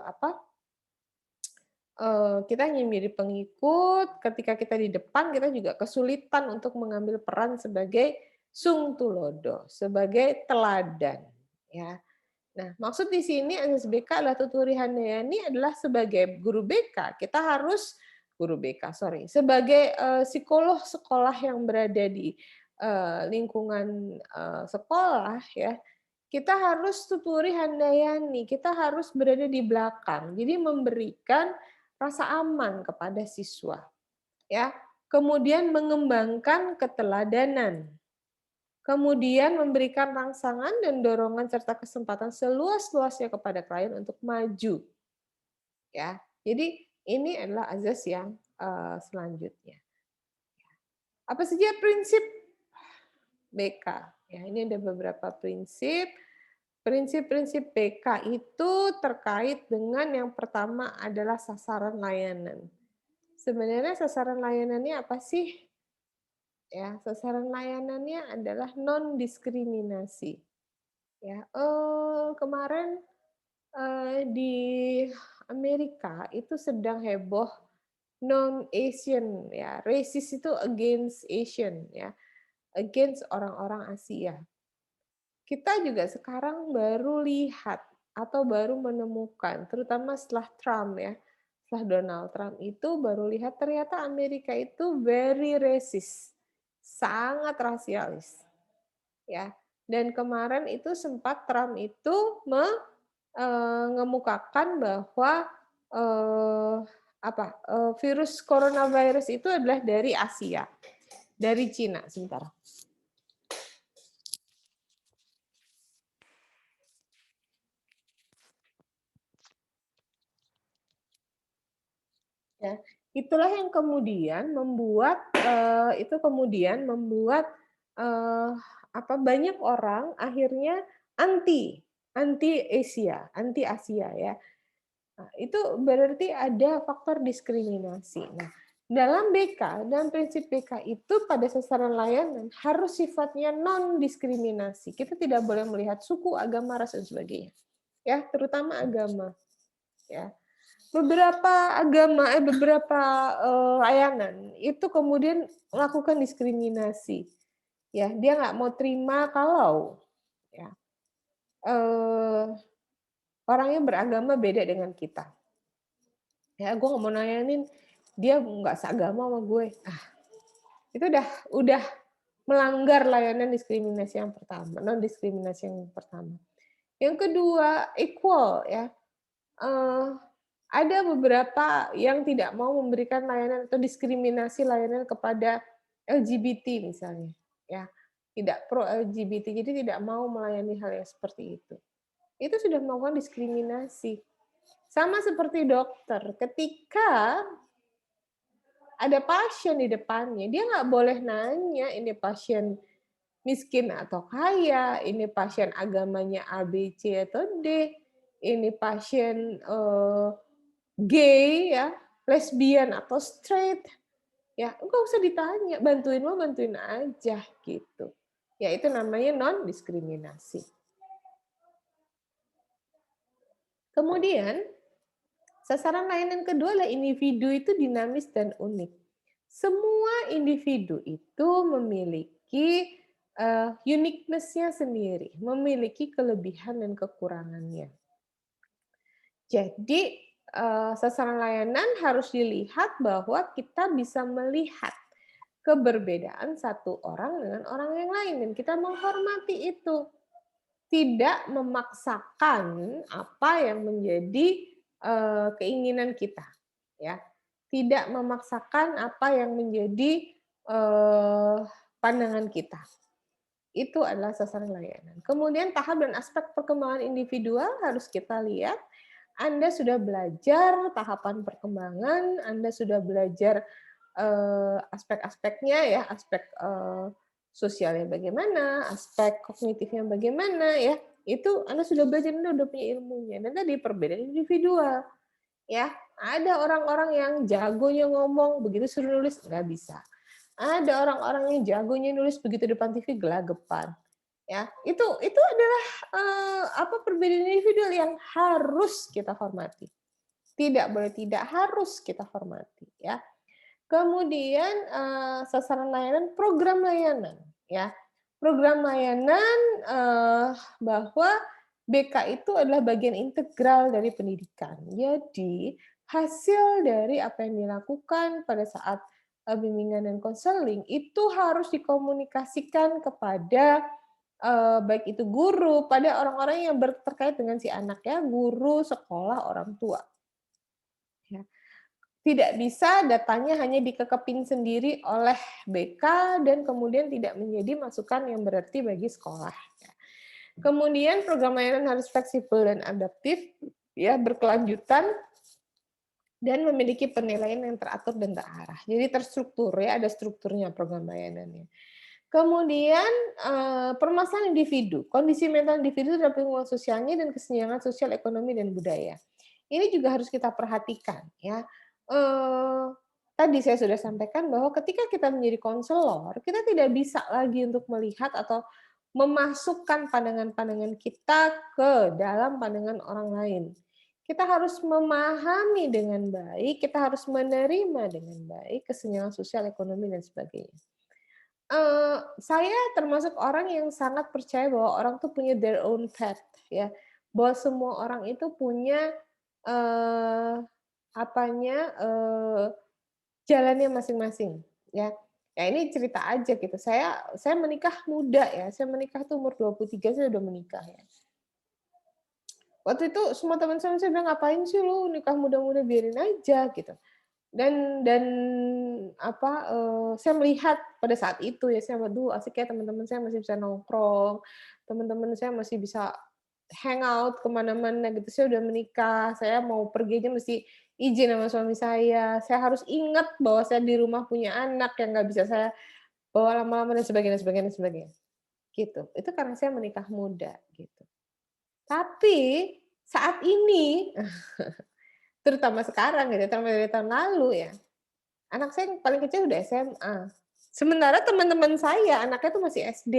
S1: apa, kita hanya menjadi pengikut, ketika kita di depan kita juga kesulitan untuk mengambil peran sebagai sung tulodo, sebagai teladan, ya. Nah, maksud di sini asas BK adalah tuturi handayani adalah sebagai guru BK, kita harus sebagai psikolog sekolah yang berada di lingkungan sekolah ya, kita harus tuturi handayani, kita harus berada di belakang. Jadi memberikan rasa aman kepada siswa. Ya. Kemudian mengembangkan keteladanan. Kemudian memberikan rangsangan dan dorongan serta kesempatan seluas-luasnya kepada klien untuk maju. Ya. Jadi ini adalah azas yang selanjutnya. Apa saja prinsip BK? Ya, ini ada beberapa prinsip. Prinsip-prinsip BK itu terkait dengan yang pertama adalah sasaran layanan. Sebenarnya sasaran layanannya apa sih? Ya, sasaran layanannya adalah non-diskriminasi. Ya, kemarin di Amerika itu sedang heboh non-Asian ya, racist itu against Asian ya, against orang-orang Asia. Kita juga sekarang baru lihat atau baru menemukan, terutama setelah Trump ya, setelah Donald Trump itu baru lihat ternyata Amerika itu very racist, sangat rasialis. Ya. Dan kemarin itu sempat Trump itu mengemukakan bahwa virus coronavirus itu adalah dari Asia, dari Cina. Sebentar. Ya, itulah yang kemudian membuat banyak orang akhirnya anti Asia ya. Nah, itu berarti ada faktor diskriminasi. Nah, dalam prinsip BK itu pada sasaran layanan harus sifatnya non diskriminasi. Kita tidak boleh melihat suku, agama, ras dan sebagainya. Ya, terutama agama. Ya. Beberapa layanan itu kemudian melakukan diskriminasi. Ya, dia nggak mau terima kalau ya orangnya beragama beda dengan kita. Ya, gue nggak mau nanyain dia nggak seagama sama gue. Itu udah melanggar layanan diskriminasi yang pertama, non diskriminasi yang pertama. Yang kedua, equal ya. Ada beberapa yang tidak mau memberikan layanan atau diskriminasi layanan kepada LGBT misalnya, ya, tidak pro LGBT, jadi tidak mau melayani hal yang seperti itu. Itu sudah melakukan diskriminasi. Sama seperti dokter, ketika ada pasien di depannya, dia nggak boleh nanya ini pasien miskin atau kaya, ini pasien agamanya A, B, C atau D, ini pasien gay ya, lesbian atau straight, ya nggak usah ditanya, bantuin aja gitu. Ya itu namanya non diskriminasi. Kemudian sasaran layanan kedua adalah individu itu dinamis dan unik. Semua individu itu memiliki uniqueness-nya sendiri, memiliki kelebihan dan kekurangannya. Jadi sasaran layanan harus dilihat bahwa kita bisa melihat keberbedaan satu orang dengan orang yang lain dan kita menghormati itu. Tidak memaksakan apa yang menjadi keinginan kita, ya. Tidak memaksakan apa yang menjadi pandangan kita. Itu adalah sasaran layanan. Kemudian tahap dan aspek perkembangan individual harus kita lihat. Anda sudah belajar tahapan perkembangan, Anda sudah belajar aspek-aspeknya ya, aspek sosialnya bagaimana, aspek kognitifnya bagaimana ya. Itu Anda sudah belajar, Anda sudah punya ilmunya. Dan tadi perbedaan individual. Ya, ada orang-orang yang jagonya ngomong, begitu suruh nulis nggak bisa. Ada orang-orang yang jagonya nulis begitu depan TV gelagapan. Ya, itu adalah perbedaan individual yang harus kita hormati. Tidak boleh tidak, harus kita hormati ya. Kemudian sasaran layanan, program layanan ya. Program layanan bahwa BK itu adalah bagian integral dari pendidikan. Jadi hasil dari apa yang dilakukan pada saat bimbingan dan konseling itu harus dikomunikasikan kepada baik itu guru, pada orang-orang yang terkait dengan si anak ya, guru, sekolah, orang tua. Ya. Tidak bisa datanya hanya dikekepin sendiri oleh BK dan kemudian tidak menjadi masukan yang berarti bagi sekolah. Ya. Kemudian program layanan harus fleksibel dan adaptif, ya, berkelanjutan dan memiliki penilaian yang teratur dan terarah. Jadi terstruktur ya, ada strukturnya program layanannya. Kemudian permasalahan individu, kondisi mental individu terhadap lingkungan sosialnya dan kesenjangan sosial, ekonomi dan budaya. Ini juga harus kita perhatikan ya. Tadi saya sudah sampaikan bahwa ketika kita menjadi konselor, kita tidak bisa lagi untuk melihat atau memasukkan pandangan-pandangan kita ke dalam pandangan orang lain. Kita harus memahami dengan baik, kita harus menerima dengan baik kesenjangan sosial, ekonomi dan sebagainya. Saya termasuk orang yang sangat percaya bahwa orang tuh punya their own path ya, bahwa semua orang itu punya jalannya masing-masing ya. Ya ini cerita aja gitu. Saya menikah muda ya. Saya menikah tuh umur 23, saya udah menikah ya. Waktu itu semua teman saya bilang, ngapain sih lu nikah muda-muda, biarin aja gitu. dan apa, saya melihat pada saat itu ya, saya waduh asik ya teman-teman saya masih bisa nongkrong, teman-teman saya masih bisa hangout kemana-mana gitu, saya udah menikah, saya mau pergi aja mesti izin sama suami saya harus ingat bahwa saya di rumah punya anak yang nggak bisa saya bawa lama-lama dan sebagainya sebagainya sebagainya, gitu. Itu karena saya menikah muda, gitu. Tapi saat ini, terutama sekarang gitu, terutama dari tahun lalu ya, anak saya yang paling kecil udah SMA. Sementara teman-teman saya anaknya tuh masih SD,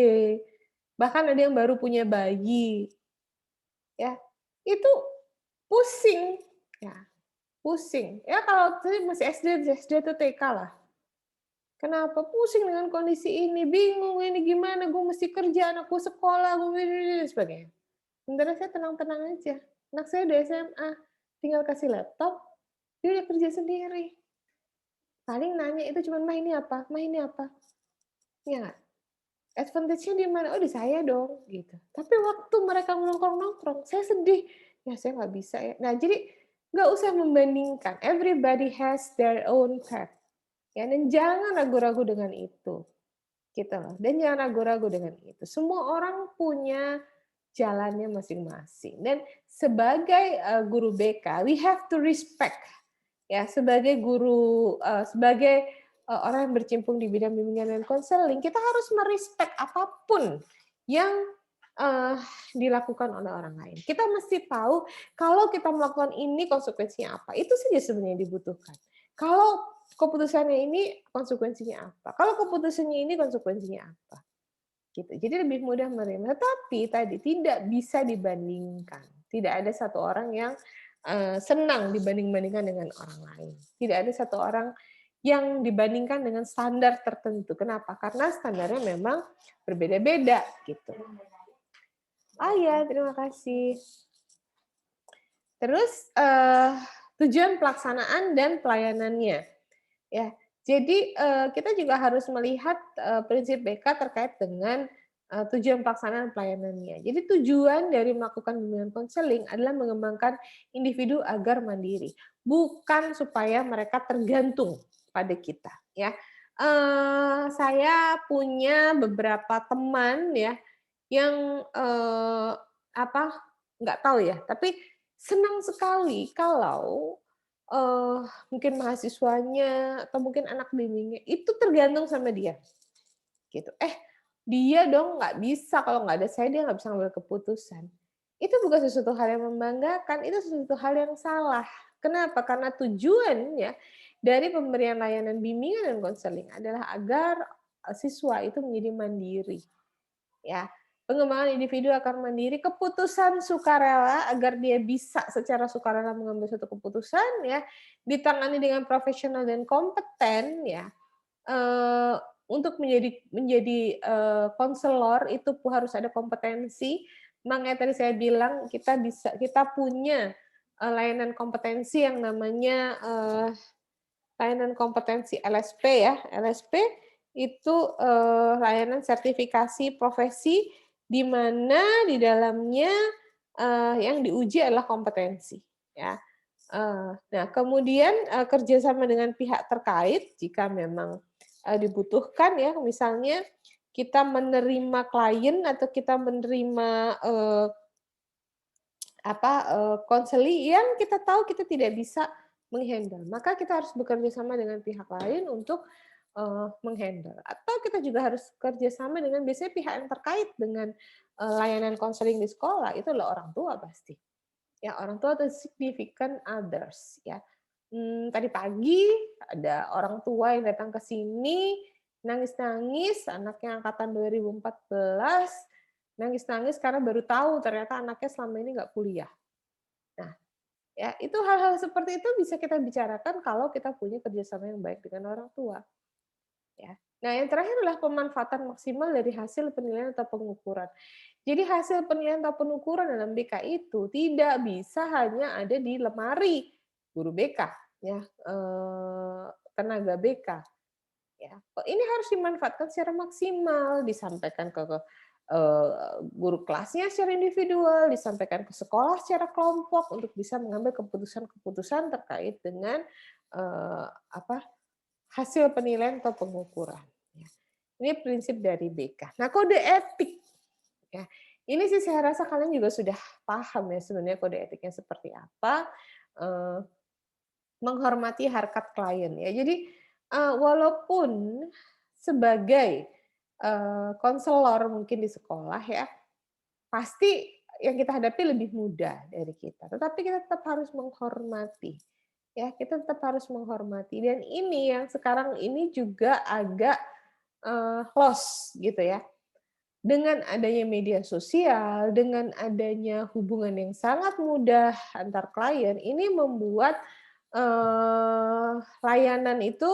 S1: bahkan ada yang baru punya bayi, ya. Itu pusing, ya, pusing. Ya kalau saya masih SD atau TK lah. Kenapa? Pusing dengan kondisi ini, bingung ini gimana, gue mesti kerja, anakku sekolah, gue ini dan sebagainya. Sementara saya tenang-tenang aja. Anak saya udah SMA, tinggal kasih laptop, dia udah kerja sendiri. Paling nanya itu cuma, "Mah ini apa? Mah ini apa?" Iya nggak? Advantage-nya di mana? Oh di saya dong, gitu. Tapi waktu mereka nongkrong-nongkrong, saya sedih. Ya saya nggak bisa ya. Nah jadi nggak usah membandingkan. Everybody has their own path. Ya, dan jangan ragu-ragu dengan itu, gitu loh. Dan jangan ragu-ragu dengan itu. Semua orang punya jalannya masing-masing. Dan sebagai guru BK, we have to respect ya sebagai guru sebagai orang yang bercimpung di bidang bimbingan dan konseling, kita harus merespek apapun yang dilakukan oleh orang lain. Kita mesti tahu kalau kita melakukan ini konsekuensinya apa. Itu saja sebenarnya dibutuhkan. Kalau keputusannya ini konsekuensinya apa? Kalau keputusannya ini konsekuensinya apa? Gitu. Jadi lebih mudah menerima. Tetapi tadi tidak bisa dibandingkan. Tidak ada satu orang yang senang dibanding-bandingkan dengan orang lain. Tidak ada satu orang yang dibandingkan dengan standar tertentu. Kenapa? Karena standarnya memang berbeda-beda gitu. Oh ya, terima kasih. Terus tujuan pelaksanaan dan pelayanannya. Ya, jadi kita juga harus melihat prinsip BK terkait dengan tujuan pelaksanaan pelayanannya. Jadi tujuan dari melakukan bimbingan konseling adalah mengembangkan individu agar mandiri, bukan supaya mereka tergantung pada kita. Ya, saya punya beberapa teman ya yang apa nggak tahu ya, tapi senang sekali kalau mungkin mahasiswanya atau mungkin anak bimbingnya itu tergantung sama dia, gitu. Dia dong nggak bisa, kalau nggak ada saya dia nggak bisa ngambil keputusan. Itu bukan sesuatu hal yang membanggakan, itu sesuatu hal yang salah. Kenapa? Karena tujuannya dari pemberian layanan bimbingan dan konseling adalah agar siswa itu menjadi mandiri, ya. Pengembangan individu akan mandiri, keputusan sukarela agar dia bisa secara sukarela mengambil suatu keputusan ya, ditangani dengan profesional dan kompeten ya. Untuk menjadi konselor itu harus ada kompetensi. Makanya tadi saya bilang kita punya layanan kompetensi yang namanya layanan kompetensi LSP ya. LSP itu layanan sertifikasi profesi di mana di dalamnya yang diuji adalah kompetensi ya. Nah kemudian kerjasama dengan pihak terkait jika memang dibutuhkan ya, misalnya kita menerima klien atau kita menerima konseli yang kita tahu kita tidak bisa menghandle, maka kita harus bekerja sama dengan pihak lain untuk menghandle. Atau kita juga harus kerjasama dengan biasanya pihak yang terkait dengan layanan konseling di sekolah itu adalah orang tua pasti. Ya orang tua atau significant others ya. Tadi pagi ada orang tua yang datang ke sini nangis-nangis, anaknya angkatan 2014 nangis-nangis karena baru tahu ternyata anaknya selama ini nggak kuliah. Nah, ya itu hal-hal seperti itu bisa kita bicarakan kalau kita punya kerjasama yang baik dengan orang tua. Ya. Nah, yang terakhir adalah pemanfaatan maksimal dari hasil penilaian atau pengukuran. Jadi hasil penilaian atau pengukuran dalam BK itu tidak bisa hanya ada di lemari guru BK, ya, tenaga BK. Ya, ini harus dimanfaatkan secara maksimal, disampaikan ke guru kelasnya secara individual, disampaikan ke sekolah secara kelompok untuk bisa mengambil keputusan-keputusan terkait dengan apa hasil penilaian atau pengukuran. Ya. Ini prinsip dari BK. Nah, kode etik, ya, ini sih saya rasa kalian juga sudah paham ya sebenarnya kode etiknya seperti apa. Eh, Menghormati harkat klien ya. Jadi walaupun sebagai konselor mungkin di sekolah ya, pasti yang kita hadapi lebih mudah dari kita. Tetapi kita tetap harus menghormati. Ya, kita tetap harus menghormati. Dan ini yang sekarang ini juga agak lost gitu ya. Dengan adanya media sosial, dengan adanya hubungan yang sangat mudah antar klien, ini membuat layanan itu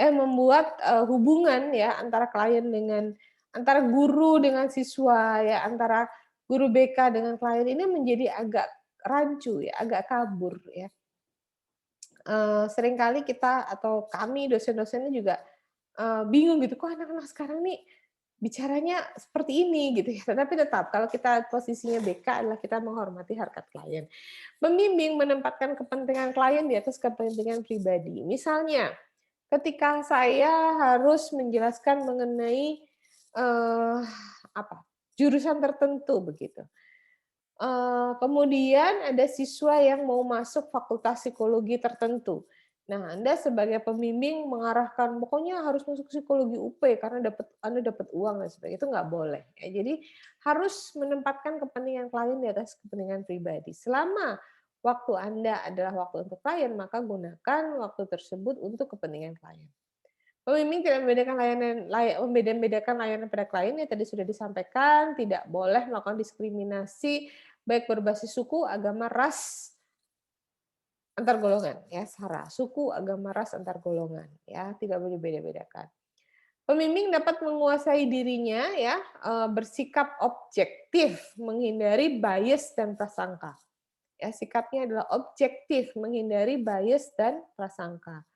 S1: membuat hubungan ya antara klien dengan antara guru dengan siswa ya, antara guru BK dengan klien ini menjadi agak rancu ya, agak kabur ya. Seringkali kita atau kami dosen-dosennya juga bingung gitu, kok anak-anak sekarang nih bicaranya seperti ini gitu ya. Tetapi tetap kalau kita posisinya BK adalah kita menghormati harkat klien. Pembimbing menempatkan kepentingan klien di atas kepentingan pribadi. Misalnya, ketika saya harus menjelaskan mengenai jurusan tertentu begitu. Kemudian ada siswa yang mau masuk fakultas psikologi tertentu. Nah, Anda sebagai pembimbing mengarahkan pokoknya harus masuk psikologi UP karena Anda dapat uang dan sebagainya, itu nggak boleh. Ya, jadi harus menempatkan kepentingan klien di atas kepentingan pribadi. Selama waktu Anda adalah waktu untuk klien, maka gunakan waktu tersebut untuk kepentingan klien. Pembimbing tidak membedakan layanan pada klien yang tadi sudah disampaikan, tidak boleh melakukan diskriminasi baik berbasis suku, agama, ras, antar golongan ya, sara, suku, agama, ras, antar golongan ya, tidak boleh beda-bedakan. Pembimbing dapat menguasai dirinya ya, bersikap objektif, menghindari bias dan prasangka. Ya, sikapnya adalah objektif, menghindari bias dan prasangka.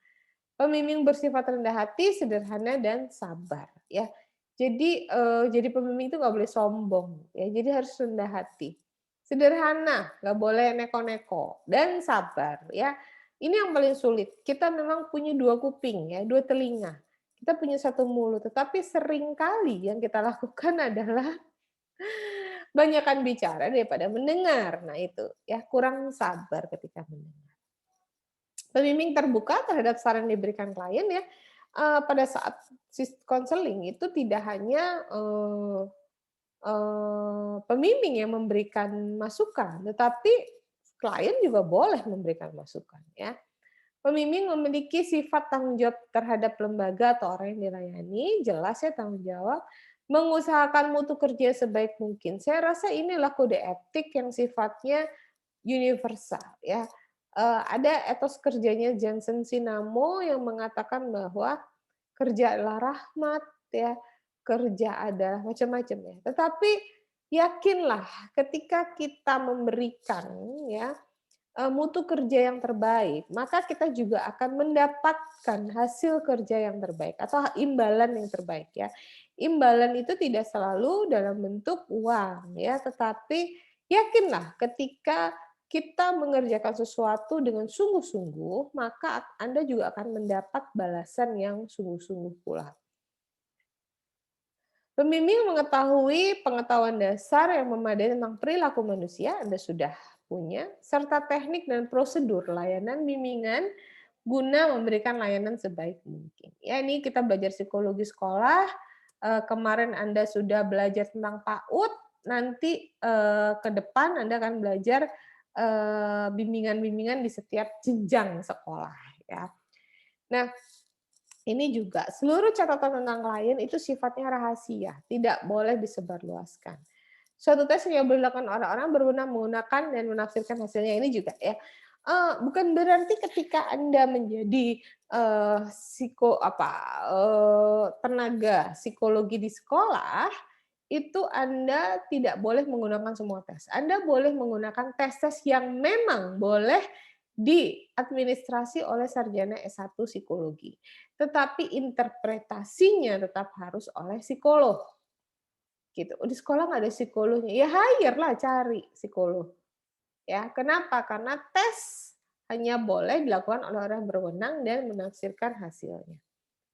S1: Pembimbing bersifat rendah hati, sederhana dan sabar ya. Jadi pembimbing itu nggak boleh sombong ya. Jadi harus rendah hati. Sederhana, nggak boleh neko-neko dan sabar ya. Ini yang paling sulit. Kita memang punya dua kuping ya, dua telinga. Kita punya satu mulut, tetapi seringkali yang kita lakukan adalah banyakkan bicara daripada mendengar. Nah, itu ya kurang sabar ketika mendengar. Pembimbing terbuka terhadap saran yang diberikan klien ya. Pada saat konseling itu tidak hanya pembimbing yang memberikan masukan, tetapi klien juga boleh memberikan masukan ya. Pembimbing memiliki sifat tanggung jawab terhadap lembaga atau orang yang dilayani, jelas ya tanggung jawab, mengusahakan mutu kerja sebaik mungkin. Saya rasa inilah kode etik yang sifatnya universal ya. Ada etos kerjanya Johnson Sinamo yang mengatakan bahwa kerja adalah rahmat ya, kerja adalah macam-macam ya. Tetapi yakinlah ketika kita memberikan ya mutu kerja yang terbaik, maka kita juga akan mendapatkan hasil kerja yang terbaik atau imbalan yang terbaik ya. Imbalan itu tidak selalu dalam bentuk uang ya, tetapi yakinlah ketika kita mengerjakan sesuatu dengan sungguh-sungguh, maka Anda juga akan mendapat balasan yang sungguh-sungguh pula. Pembimbing mengetahui pengetahuan dasar yang memadai tentang perilaku manusia, Anda sudah punya, serta teknik dan prosedur layanan bimbingan guna memberikan layanan sebaik mungkin. Ya, ini kita belajar psikologi sekolah, kemarin Anda sudah belajar tentang PAUD, nanti ke depan Anda akan belajar bimbingan-bimbingan di setiap jenjang sekolah. Ya. Nah, ini juga seluruh catatan tentang klien itu sifatnya rahasia, tidak boleh disebarluaskan. Suatu tes yang dilakukan orang-orang berwenang menggunakan dan menafsirkan hasilnya ini juga ya. Bukan berarti ketika Anda menjadi tenaga psikologi di sekolah itu Anda tidak boleh menggunakan semua tes. Anda boleh menggunakan tes-tes yang memang boleh diadministrasi oleh sarjana S1 psikologi. Tetapi interpretasinya tetap harus oleh psikolog. gitu. Oh, di sekolah nggak ada psikolognya, ya hire lah, cari psikolog. Ya, kenapa? Karena tes hanya boleh dilakukan oleh orang yang berwenang dan menafsirkan hasilnya.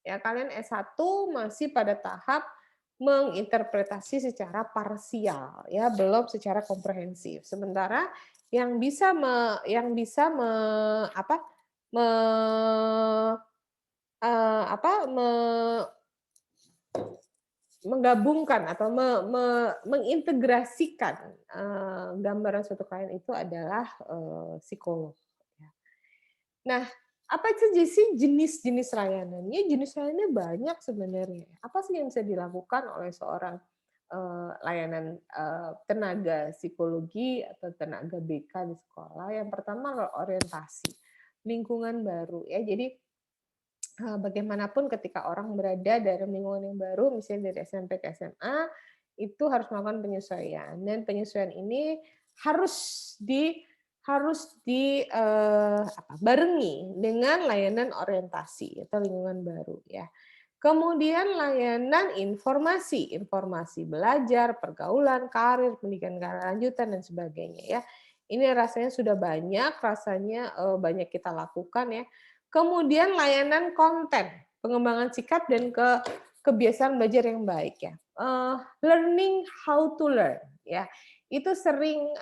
S1: Ya, kalian S1 masih pada tahap menginterpretasi secara parsial, ya, belum secara komprehensif. Sementara yang bisa apa, me, apa, menggabungkan atau mengintegrasikan gambaran suatu klien itu adalah psikolog. Ya. Nah, apa saja sih jenis-jenis layanannya? Jenis layanannya banyak sebenarnya. Apa sih yang bisa dilakukan oleh seorang layanan tenaga psikologi atau tenaga BK di sekolah? Yang pertama orientasi, lingkungan baru ya. Jadi bagaimanapun ketika orang berada dalam lingkungan yang baru, misalnya dari SMP ke SMA, itu harus melakukan penyesuaian. Dan penyesuaian ini harus barengi dengan layanan orientasi atau lingkungan baru ya. Kemudian layanan informasi, informasi belajar, pergaulan, karir, pendidikan lanjutan dan sebagainya ya. Ini rasanya sudah banyak, banyak kita lakukan ya. Kemudian layanan konten, pengembangan sikap dan kebiasaan belajar yang baik ya. Learning how to learn ya. Itu sering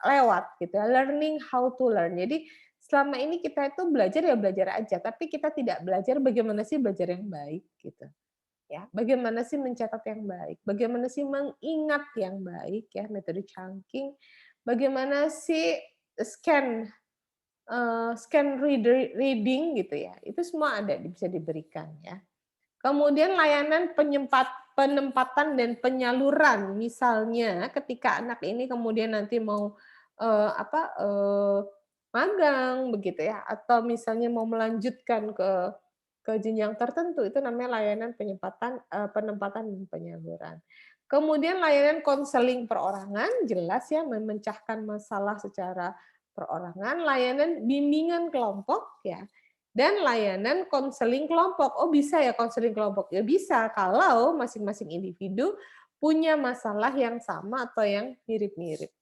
S1: lewat gitu ya, learning how to learn. Jadi selama ini kita itu belajar ya belajar aja, tapi kita tidak belajar bagaimana sih belajar yang baik gitu. Ya, bagaimana sih mencatat yang baik, bagaimana sih mengingat yang baik ya, metode chunking, bagaimana sih scan reading gitu ya, itu semua ada bisa diberikan ya. Kemudian layanan penempatan dan penyaluran, misalnya ketika anak ini kemudian nanti mau magang begitu ya, atau misalnya mau melanjutkan ke jenjang tertentu, itu namanya layanan penempatan dan penyaluran. Kemudian layanan konseling perorangan, jelas ya memecahkan masalah secara perorangan, layanan bimbingan kelompok ya, dan layanan konseling kelompok. Oh bisa ya konseling kelompok? Ya bisa kalau masing-masing individu punya masalah yang sama atau yang mirip-mirip.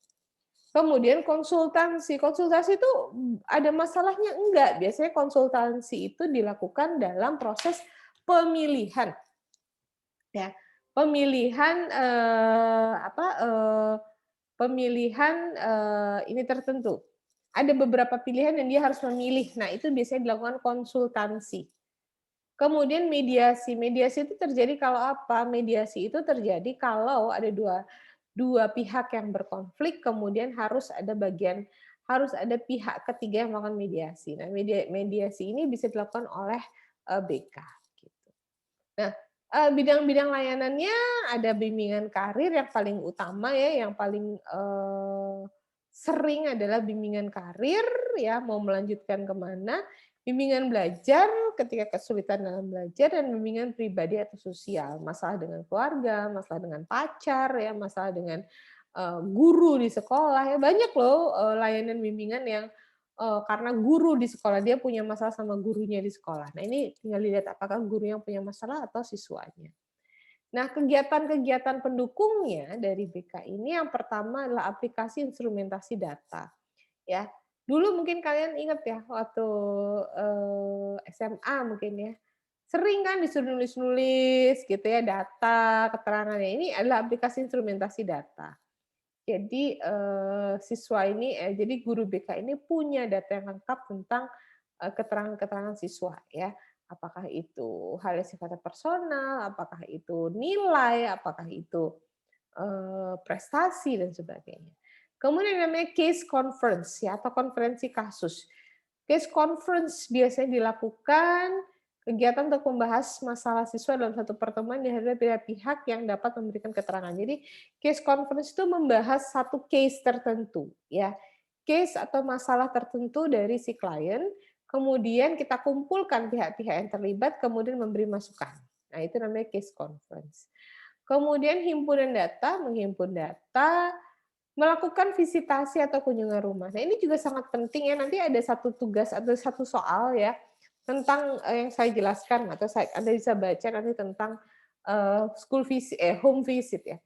S1: Kemudian konsultasi. Konsultasi itu ada masalahnya? Enggak. Biasanya konsultasi itu dilakukan dalam proses pemilihan. Ya, pemilihan ini tertentu. Ada beberapa pilihan yang dia harus memilih. Nah, itu biasanya dilakukan konsultansi. Kemudian mediasi. Mediasi itu terjadi kalau apa? Mediasi itu terjadi kalau ada dua pihak yang berkonflik, kemudian harus ada pihak ketiga yang melakukan mediasi. Nah, mediasi ini bisa dilakukan oleh BK. Gitu. Nah, bidang-bidang layanannya ada bimbingan karir yang paling utama ya, yang paling sering adalah bimbingan karir ya, mau melanjutkan kemana, bimbingan belajar ketika kesulitan dalam belajar, dan bimbingan pribadi atau sosial, masalah dengan keluarga, masalah dengan pacar ya, masalah dengan guru di sekolah ya, banyak loh layanan bimbingan yang karena guru di sekolah dia punya masalah sama gurunya di sekolah. Nah, ini tinggal dilihat apakah guru yang punya masalah atau siswanya. Nah, kegiatan-kegiatan pendukungnya dari BK ini yang pertama adalah aplikasi instrumentasi data. Ya, dulu mungkin kalian ingat ya waktu SMA mungkin ya, sering kan disuruh nulis-nulis gitu ya data, keterangannya. Ini adalah aplikasi instrumentasi data. Jadi jadi guru BK ini punya data yang lengkap tentang keterangan-keterangan siswa ya. Apakah itu hal yang sifatnya personal, apakah itu nilai, apakah itu prestasi dan sebagainya. Kemudian namanya case conference ya, atau konferensi kasus. Case conference biasanya dilakukan kegiatan untuk membahas masalah siswa dalam satu pertemuan dihadiri pihak-pihak yang dapat memberikan keterangan. Jadi case conference itu membahas satu case tertentu ya. Case atau masalah tertentu dari si klien, kemudian kita kumpulkan pihak-pihak yang terlibat kemudian memberi masukan. Nah, itu namanya case conference. Kemudian himpunan data, menghimpun data, melakukan visitasi atau kunjungan rumah. Nah, ini juga sangat penting ya. Nanti ada satu tugas atau satu soal ya tentang yang saya jelaskan atau Anda bisa baca nanti tentang home visit ya.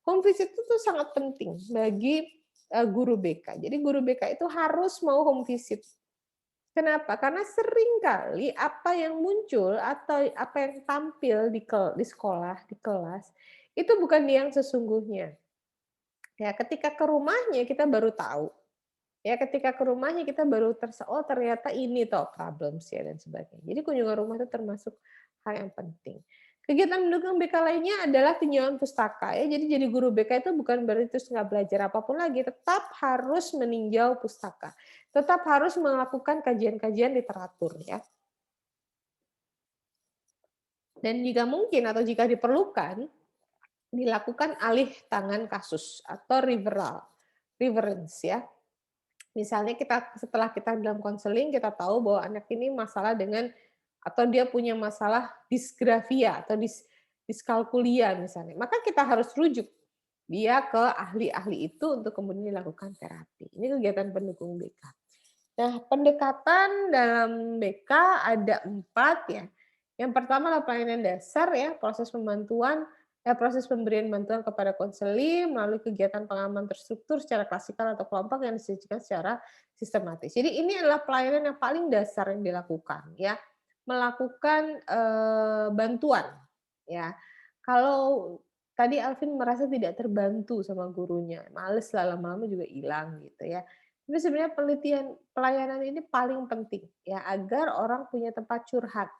S1: Home visit itu tuh sangat penting bagi guru BK. Jadi guru BK itu harus mau home visit. Kenapa? Karena seringkali apa yang muncul atau apa yang tampil di sekolah, di kelas, itu bukan yang sesungguhnya. Ya, ketika ke rumahnya kita baru tahu. Ya, ketika ke rumahnya kita baru oh ternyata ini toh problems ya dan sebagainya. Jadi kunjungan rumah itu termasuk hal yang penting. Kegiatan mendukung BK lainnya adalah tinjauan pustaka ya. Jadi guru BK itu bukan berarti terus nggak belajar apapun lagi, tetap harus meninjau pustaka. Tetap harus melakukan kajian-kajian literatur ya. Dan jika mungkin atau jika diperlukan, dilakukan alih tangan kasus atau reference ya. Misalnya setelah kita dalam konseling kita tahu bahwa anak ini masalah dengan atau dia punya masalah disgrafia atau diskalkulia misalnya, maka kita harus rujuk dia ke ahli-ahli itu untuk kemudian dilakukan terapi. Ini kegiatan pendukung BK. Nah, pendekatan dalam BK ada 4 ya. Yang pertama adalah pelayanan dasar ya, proses pemberian bantuan kepada konseli melalui kegiatan pengalaman terstruktur secara klasikal atau kelompok yang disajikan secara sistematis. Jadi ini adalah pelayanan yang paling dasar yang dilakukan ya, melakukan bantuan ya. Kalau tadi Alvin merasa tidak terbantu sama gurunya, males lah lama-lama juga hilang gitu ya. Tapi sebenarnya pelayanan ini paling penting ya agar orang punya tempat curhat.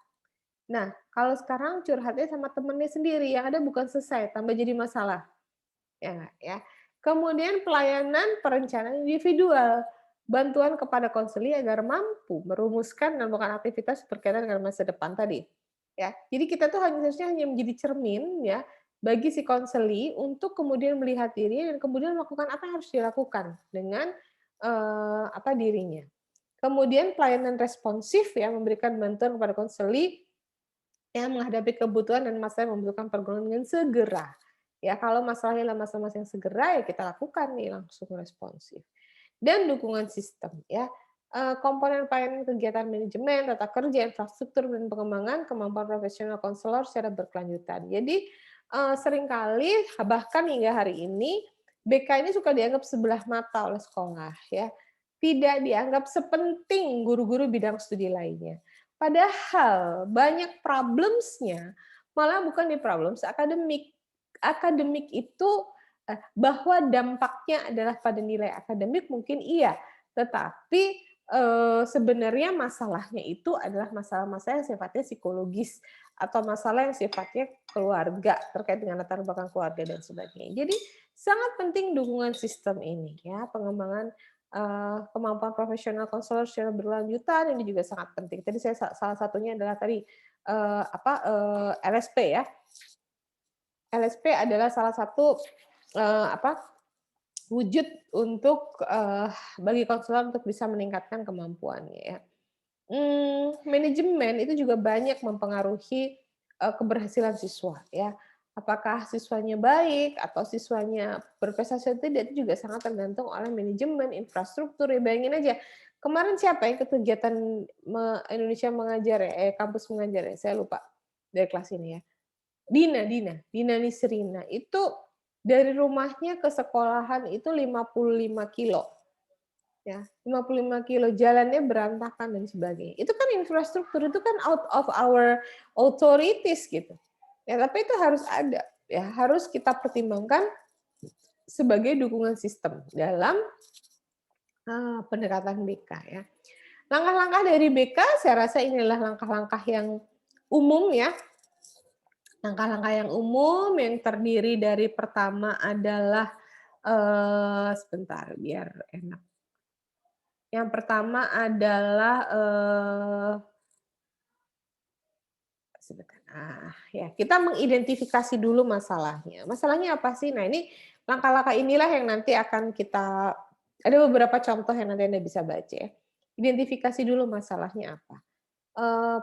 S1: Nah, kalau sekarang curhatnya sama temennya sendiri, yang ada bukan selesai, tambah jadi masalah. Ya nggak ya? Kemudian pelayanan perencanaan individual, bantuan kepada konseli agar mampu merumuskan dan melakukan aktivitas berkaitan dengan masa depan tadi. Ya, jadi kita tuh harusnya hanya menjadi cermin ya bagi si konseli untuk kemudian melihat diri dan kemudian melakukan apa yang harus dilakukan dengan dirinya. Kemudian pelayanan responsif ya memberikan bantuan kepada konseli yang menghadapi kebutuhan dan masalah yang membutuhkan pergaulan dengan segera. Ya, kalau masalahnya adalah masalah-masalah yang segera ya kita lakukan nih langsung responsif. Dan dukungan sistem ya. Komponen pelayanan kegiatan manajemen, tata kerja, infrastruktur dan pengembangan kemampuan profesional konselor secara berkelanjutan. Jadi seringkali bahkan hingga hari ini BK ini suka dianggap sebelah mata oleh sekolah ya. Tidak dianggap sepenting guru-guru bidang studi lainnya. Padahal banyak problems-nya malah bukan di problems akademik. Akademik itu bahwa dampaknya adalah pada nilai akademik mungkin iya, tetapi sebenarnya masalahnya itu adalah masalah-masalah yang sifatnya psikologis atau masalah yang sifatnya keluarga terkait dengan latar belakang keluarga dan sebagainya. Jadi sangat penting dukungan sistem ini ya, pengembangan kemampuan profesional konselor secara berlanjutan ini juga sangat penting. Tadi saya salah satunya adalah tadi LSP ya. LSP adalah salah satu wujud untuk bagi konselor untuk bisa meningkatkan kemampuannya ya. Manajemen itu juga banyak mempengaruhi keberhasilan siswa ya. Apakah siswanya baik atau siswanya berprestasi atau tidak itu juga sangat tergantung oleh manajemen, infrastruktur ya. Bayangin aja, kemarin siapa yang ke kegiatan Indonesia Mengajar ya, kampus mengajar ya, saya lupa dari kelas ini ya. Dina Nisrina itu dari rumahnya ke sekolahan itu 55 kilo. Ya, 55 kilo jalannya berantakan dan sebagainya. Itu kan infrastruktur, itu kan out of our authorities gitu. Ya, tapi itu harus ada, ya harus kita pertimbangkan sebagai dukungan sistem dalam pendekatan BK ya. Langkah-langkah dari BK saya rasa inilah langkah-langkah yang umum ya. Langkah-langkah yang umum yang terdiri dari pertama adalah sebentar biar enak. Yang pertama adalah ya kita mengidentifikasi dulu masalahnya. Masalahnya apa sih? Nah, ini langkah-langkah inilah yang nanti akan kita ada beberapa contoh yang nanti Anda bisa baca ya. Identifikasi dulu masalahnya apa.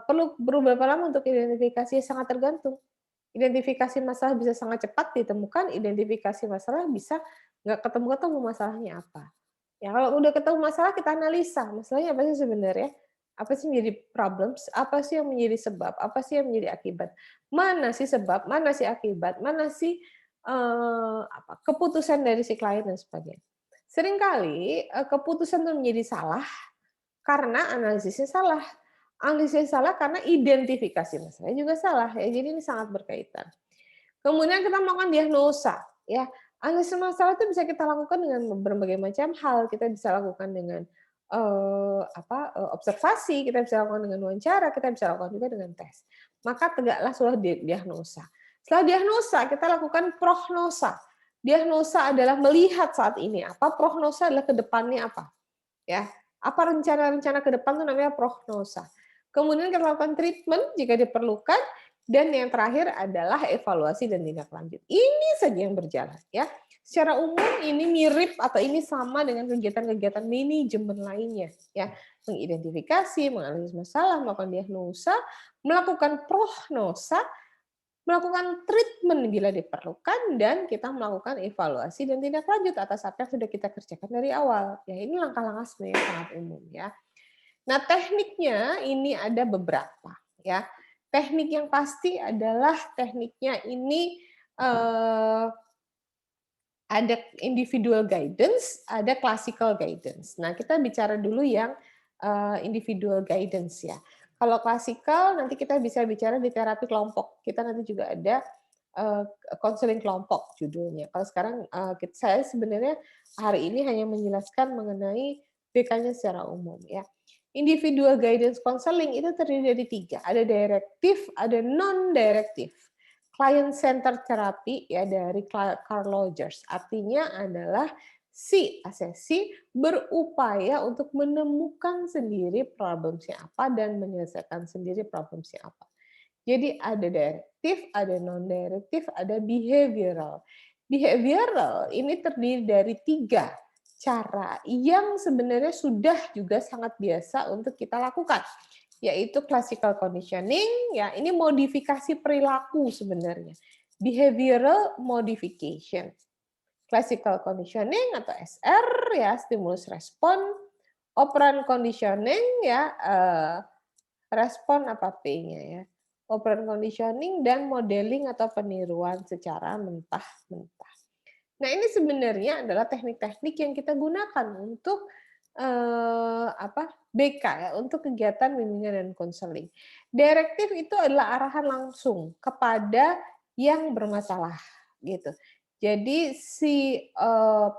S1: Perlu berapa lama untuk identifikasi? Sangat tergantung. Identifikasi masalah bisa sangat cepat ditemukan, identifikasi masalah bisa nggak ketemu masalahnya apa. Ya, kalau udah ketemu masalah kita analisa, masalahnya apa sih sebenarnya? Apa sih menjadi problems? Apa sih yang menjadi sebab? Apa sih yang menjadi akibat? Mana sih sebab? Mana sih akibat? Mana sih keputusan dari si klien dan sebagainya. Seringkali keputusan itu menjadi salah karena analisisnya salah. Analisisnya salah karena identifikasi masalahnya juga salah ya. Jadi ini sangat berkaitan. Kemudian kita melakukan diagnosa ya. Analisis masalah itu bisa kita lakukan dengan berbagai macam hal. Kita bisa lakukan dengan observasi, kita bisa lakukan dengan wawancara, kita bisa lakukan juga dengan tes. Maka tegaklah sebuah diagnosa. Setelah diagnosa, kita lakukan prognosa. Diagnosa adalah melihat saat ini apa, prognosa adalah ke depannya apa. Ya, apa rencana-rencana ke depan itu namanya prognosa. Kemudian kita lakukan treatment jika diperlukan, dan yang terakhir adalah evaluasi dan tindak lanjut. Ini saja yang berjalan ya. Secara umum ini mirip atau ini sama dengan kegiatan-kegiatan manajemen lainnya ya. Mengidentifikasi, menganalisis masalah, melakukan diagnosa, melakukan prognosa, melakukan treatment bila diperlukan, dan kita melakukan evaluasi dan tindak lanjut atas apa yang sudah kita kerjakan dari awal. Ya, ini langkah-langkah sebenarnya sangat umum ya. Nah, tekniknya ini ada beberapa ya. Teknik yang pasti adalah tekniknya ini ada individual guidance, ada classical guidance. Nah, kita bicara dulu yang individual guidance ya. Kalau klasikal nanti kita bisa bicara di terapi kelompok. Kita nanti juga ada konseling kelompok judulnya. Kalau sekarang saya sebenarnya hari ini hanya menjelaskan mengenai BK-nya secara umum ya. Individual guidance counseling itu terdiri dari 3. Ada direktif, ada non-direktif. Client-centered therapy ya dari Carl Rogers. Artinya adalah si asesi berupaya untuk menemukan sendiri problemnya apa dan menyelesaikan sendiri problemnya apa. Jadi ada direktif, ada non-direktif, ada behavioral. Behavioral ini terdiri dari 3 cara yang sebenarnya sudah juga sangat biasa untuk kita lakukan, yaitu classical conditioning, ya ini modifikasi perilaku sebenarnya, behavioral modification, classical conditioning atau SR ya stimulus respon, operant conditioning ya respon apa P-nya ya, operant conditioning dan modeling atau peniruan secara mentah-mentah. Nah, ini sebenarnya adalah teknik-teknik yang kita gunakan untuk BK ya, untuk kegiatan bimbingan dan konseling. Direktif itu adalah arahan langsung kepada yang bermasalah gitu. Jadi si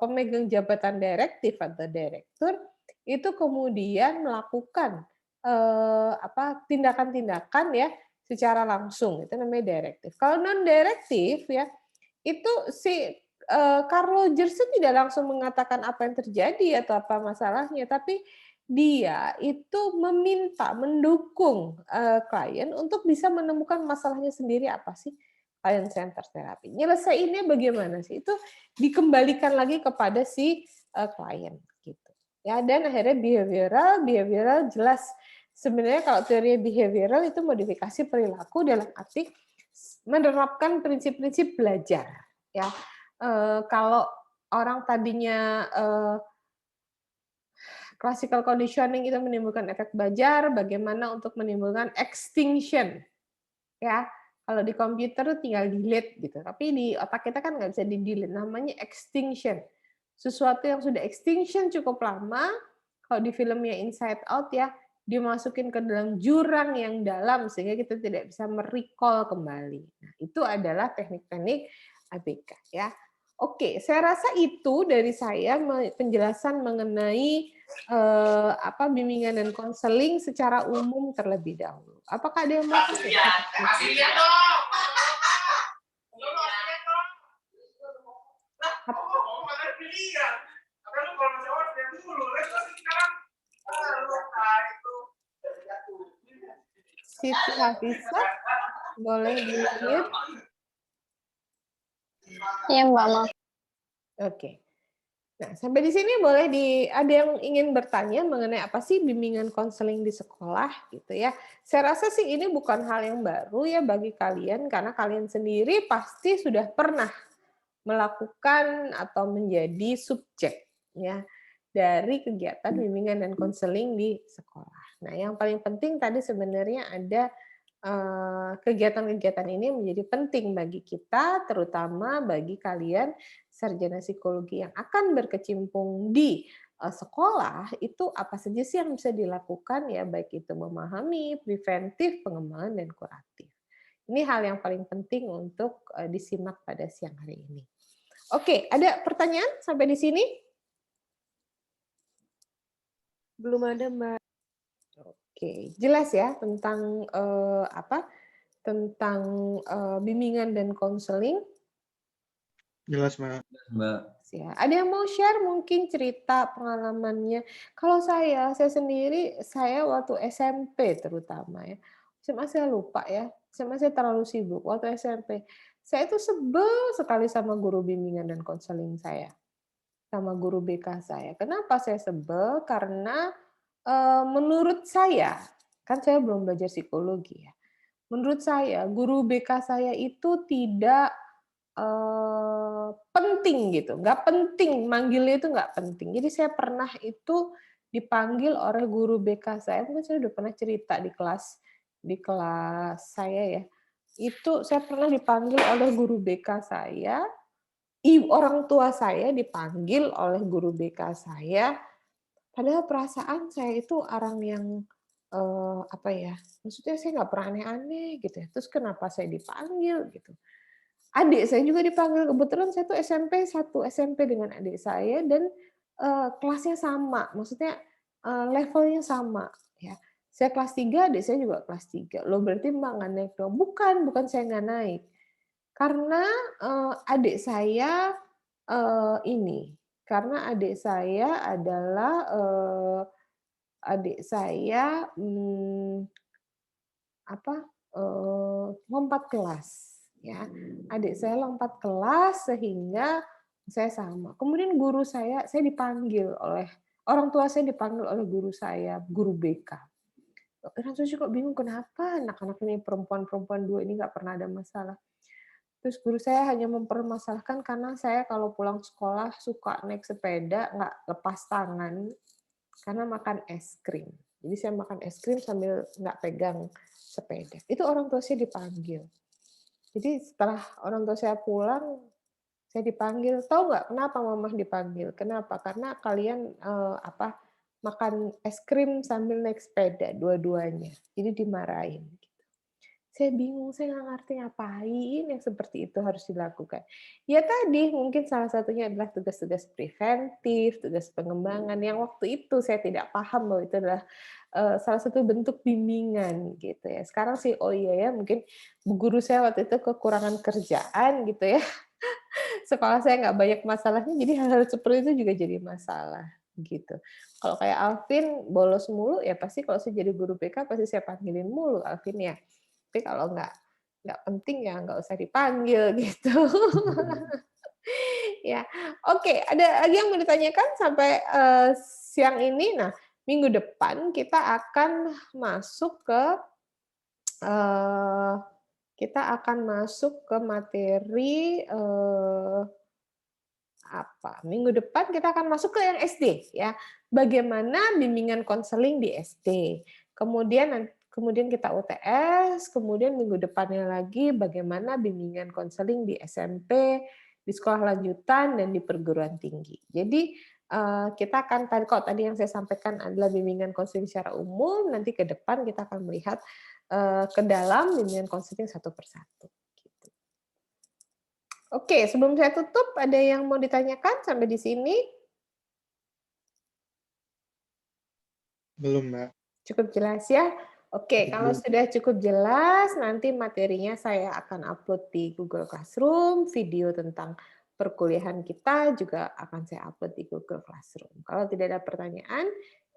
S1: pemegang jabatan direktif atau direktur itu kemudian melakukan tindakan-tindakan ya secara langsung, itu namanya direktif. Kalau non direktif ya itu si Carl Rogers tidak langsung mengatakan apa yang terjadi atau apa masalahnya, tapi dia itu meminta, mendukung klien untuk bisa menemukan masalahnya sendiri apa sih, client center therapy. Nyelesainnya bagaimana sih? Itu dikembalikan lagi kepada si klien gitu. Ya, dan akhirnya behavioral jelas sebenarnya kalau teori behavioral itu modifikasi perilaku dalam arti menerapkan prinsip-prinsip belajar ya. Kalau orang tadinya classical conditioning itu menimbulkan efek belajar, bagaimana untuk menimbulkan extinction ya. Kalau di komputer tuh tinggal delete gitu, tapi di otak kita kan nggak bisa di delete, namanya extinction. Sesuatu yang sudah extinction cukup lama, kalau di filmnya Inside Out ya, dimasukin ke dalam jurang yang dalam sehingga kita tidak bisa merecall kembali. Nah, itu adalah teknik-teknik ABK ya. Oke, saya rasa itu dari saya penjelasan mengenai bimbingan dan konseling secara umum terlebih dahulu. Apakah ada yang mau? Siti Hafizah, boleh di-mute?
S5: Iya Mbak, maaf.
S1: Oke. Nah, sampai di sini boleh ada yang ingin bertanya mengenai apa sih bimbingan konseling di sekolah gitu ya. Saya rasa sih ini bukan hal yang baru ya bagi kalian karena kalian sendiri pasti sudah pernah melakukan atau menjadi subjek ya dari kegiatan bimbingan dan konseling di sekolah. Nah, yang paling penting tadi sebenarnya ada kegiatan-kegiatan ini menjadi penting bagi kita, terutama bagi kalian sarjana psikologi yang akan berkecimpung di sekolah, itu apa saja sih yang bisa dilakukan ya, baik itu memahami, preventif, pengembangan, dan kuratif. Ini hal yang paling penting untuk disimak pada siang hari ini. Oke, ada pertanyaan sampai di sini?
S5: Belum ada, Mbak.
S1: Oke, jelas ya tentang tentang bimbingan dan konseling.
S3: Jelas, Mbak.
S6: Mbak.
S1: Ya. Ada yang mau share mungkin cerita pengalamannya? Kalau saya sendiri, saya waktu SMP terutama ya. SMA saya lupa ya. SMA saya terlalu sibuk waktu SMP. Saya itu sebel sekali sama guru bimbingan dan konseling saya. Sama guru BK saya. Kenapa saya sebel? Karena menurut saya, kan saya belum belajar psikologi ya. Menurut saya, guru BK saya itu tidak penting gitu, nggak penting, manggilnya itu nggak penting. Jadi saya pernah itu dipanggil oleh guru BK saya, mungkin saya udah pernah cerita di kelas saya ya. Itu saya pernah dipanggil oleh guru BK saya, orang tua saya dipanggil oleh guru BK saya, padahal perasaan saya itu orang yang maksudnya saya nggak pernah aneh-aneh gitu ya. Terus kenapa saya dipanggil gitu? Adik saya juga dipanggil, kebetulan saya tuh satu SMP dengan adik saya dan kelasnya sama, maksudnya levelnya sama ya. Saya kelas 3, adik saya juga kelas 3. Loh berarti Mbak nggak naik dong? Bukan saya nggak naik. Karena adik saya karena adik saya adalah adik saya lompat kelas ya. Adik saya lompat kelas sehingga saya sama. Kemudian guru saya dipanggil oleh orang tua saya dipanggil oleh guru saya, guru BK. Orang tua kok bingung kenapa anak-anak ini perempuan-perempuan dua ini nggak pernah ada masalah. Terus guru saya hanya mempermasalahkan karena saya kalau pulang sekolah suka naik sepeda nggak lepas tangan karena makan es krim. Jadi saya makan es krim sambil nggak pegang sepeda. Itu orang tua saya dipanggil. Jadi setelah orang tua saya pulang, saya dipanggil. Tahu nggak kenapa mama dipanggil? Kenapa? Karena kalian makan es krim sambil naik sepeda dua-duanya. Jadi dimarahin. Saya bingung, saya nggak ngerti ngapain yang seperti itu harus dilakukan. Ya tadi, mungkin salah satunya adalah tugas-tugas preventif, tugas pengembangan, yang waktu itu saya tidak paham bahwa itu adalah salah satu bentuk bimbingan gitu ya. Sekarang sih, oh iya ya, mungkin guru saya waktu itu kekurangan kerjaan gitu ya. Sekolah saya nggak banyak masalahnya, jadi hal-hal seperti itu juga jadi masalah gitu. Kalau kayak Alvin bolos mulu, ya pasti kalau saya jadi guru BK pasti saya panggilin mulu Alvin ya. Tapi kalau nggak penting ya nggak usah dipanggil gitu. Ya, oke. Ada lagi yang mau ditanyakan sampai siang ini? Nah, minggu depan kita akan masuk ke materi Minggu depan kita akan masuk ke yang SD ya. Bagaimana bimbingan konseling di SD. Kemudian kita UTS, kemudian minggu depannya lagi bagaimana bimbingan konseling di SMP, di sekolah lanjutan, dan di perguruan tinggi. Jadi kita akan kalau tadi yang saya sampaikan adalah bimbingan konseling secara umum, nanti ke depan kita akan melihat ke dalam bimbingan konseling satu persatu. Gitu. Oke, sebelum saya tutup, ada yang mau ditanyakan sampai di sini?
S3: Belum, Mbak.
S1: Cukup jelas ya? Oke, kalau sudah cukup jelas, nanti materinya saya akan upload di Google Classroom, video tentang perkuliahan kita juga akan saya upload di Google Classroom. Kalau tidak ada pertanyaan,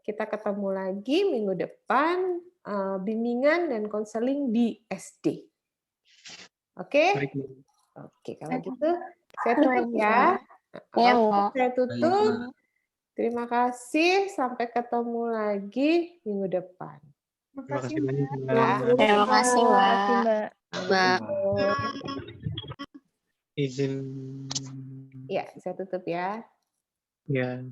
S1: kita ketemu lagi minggu depan, bimbingan dan konseling di SD. Oke?
S3: Baik, Mbak.
S1: Oke, kalau gitu saya tutup ya. Saya tutup. Terima kasih, sampai ketemu lagi minggu depan.
S3: Terima kasih banyak, Mbak.
S5: Terima kasih, Mbak.
S6: Mbak.
S3: Izin.
S1: Ya, saya tutup ya.
S3: Ya.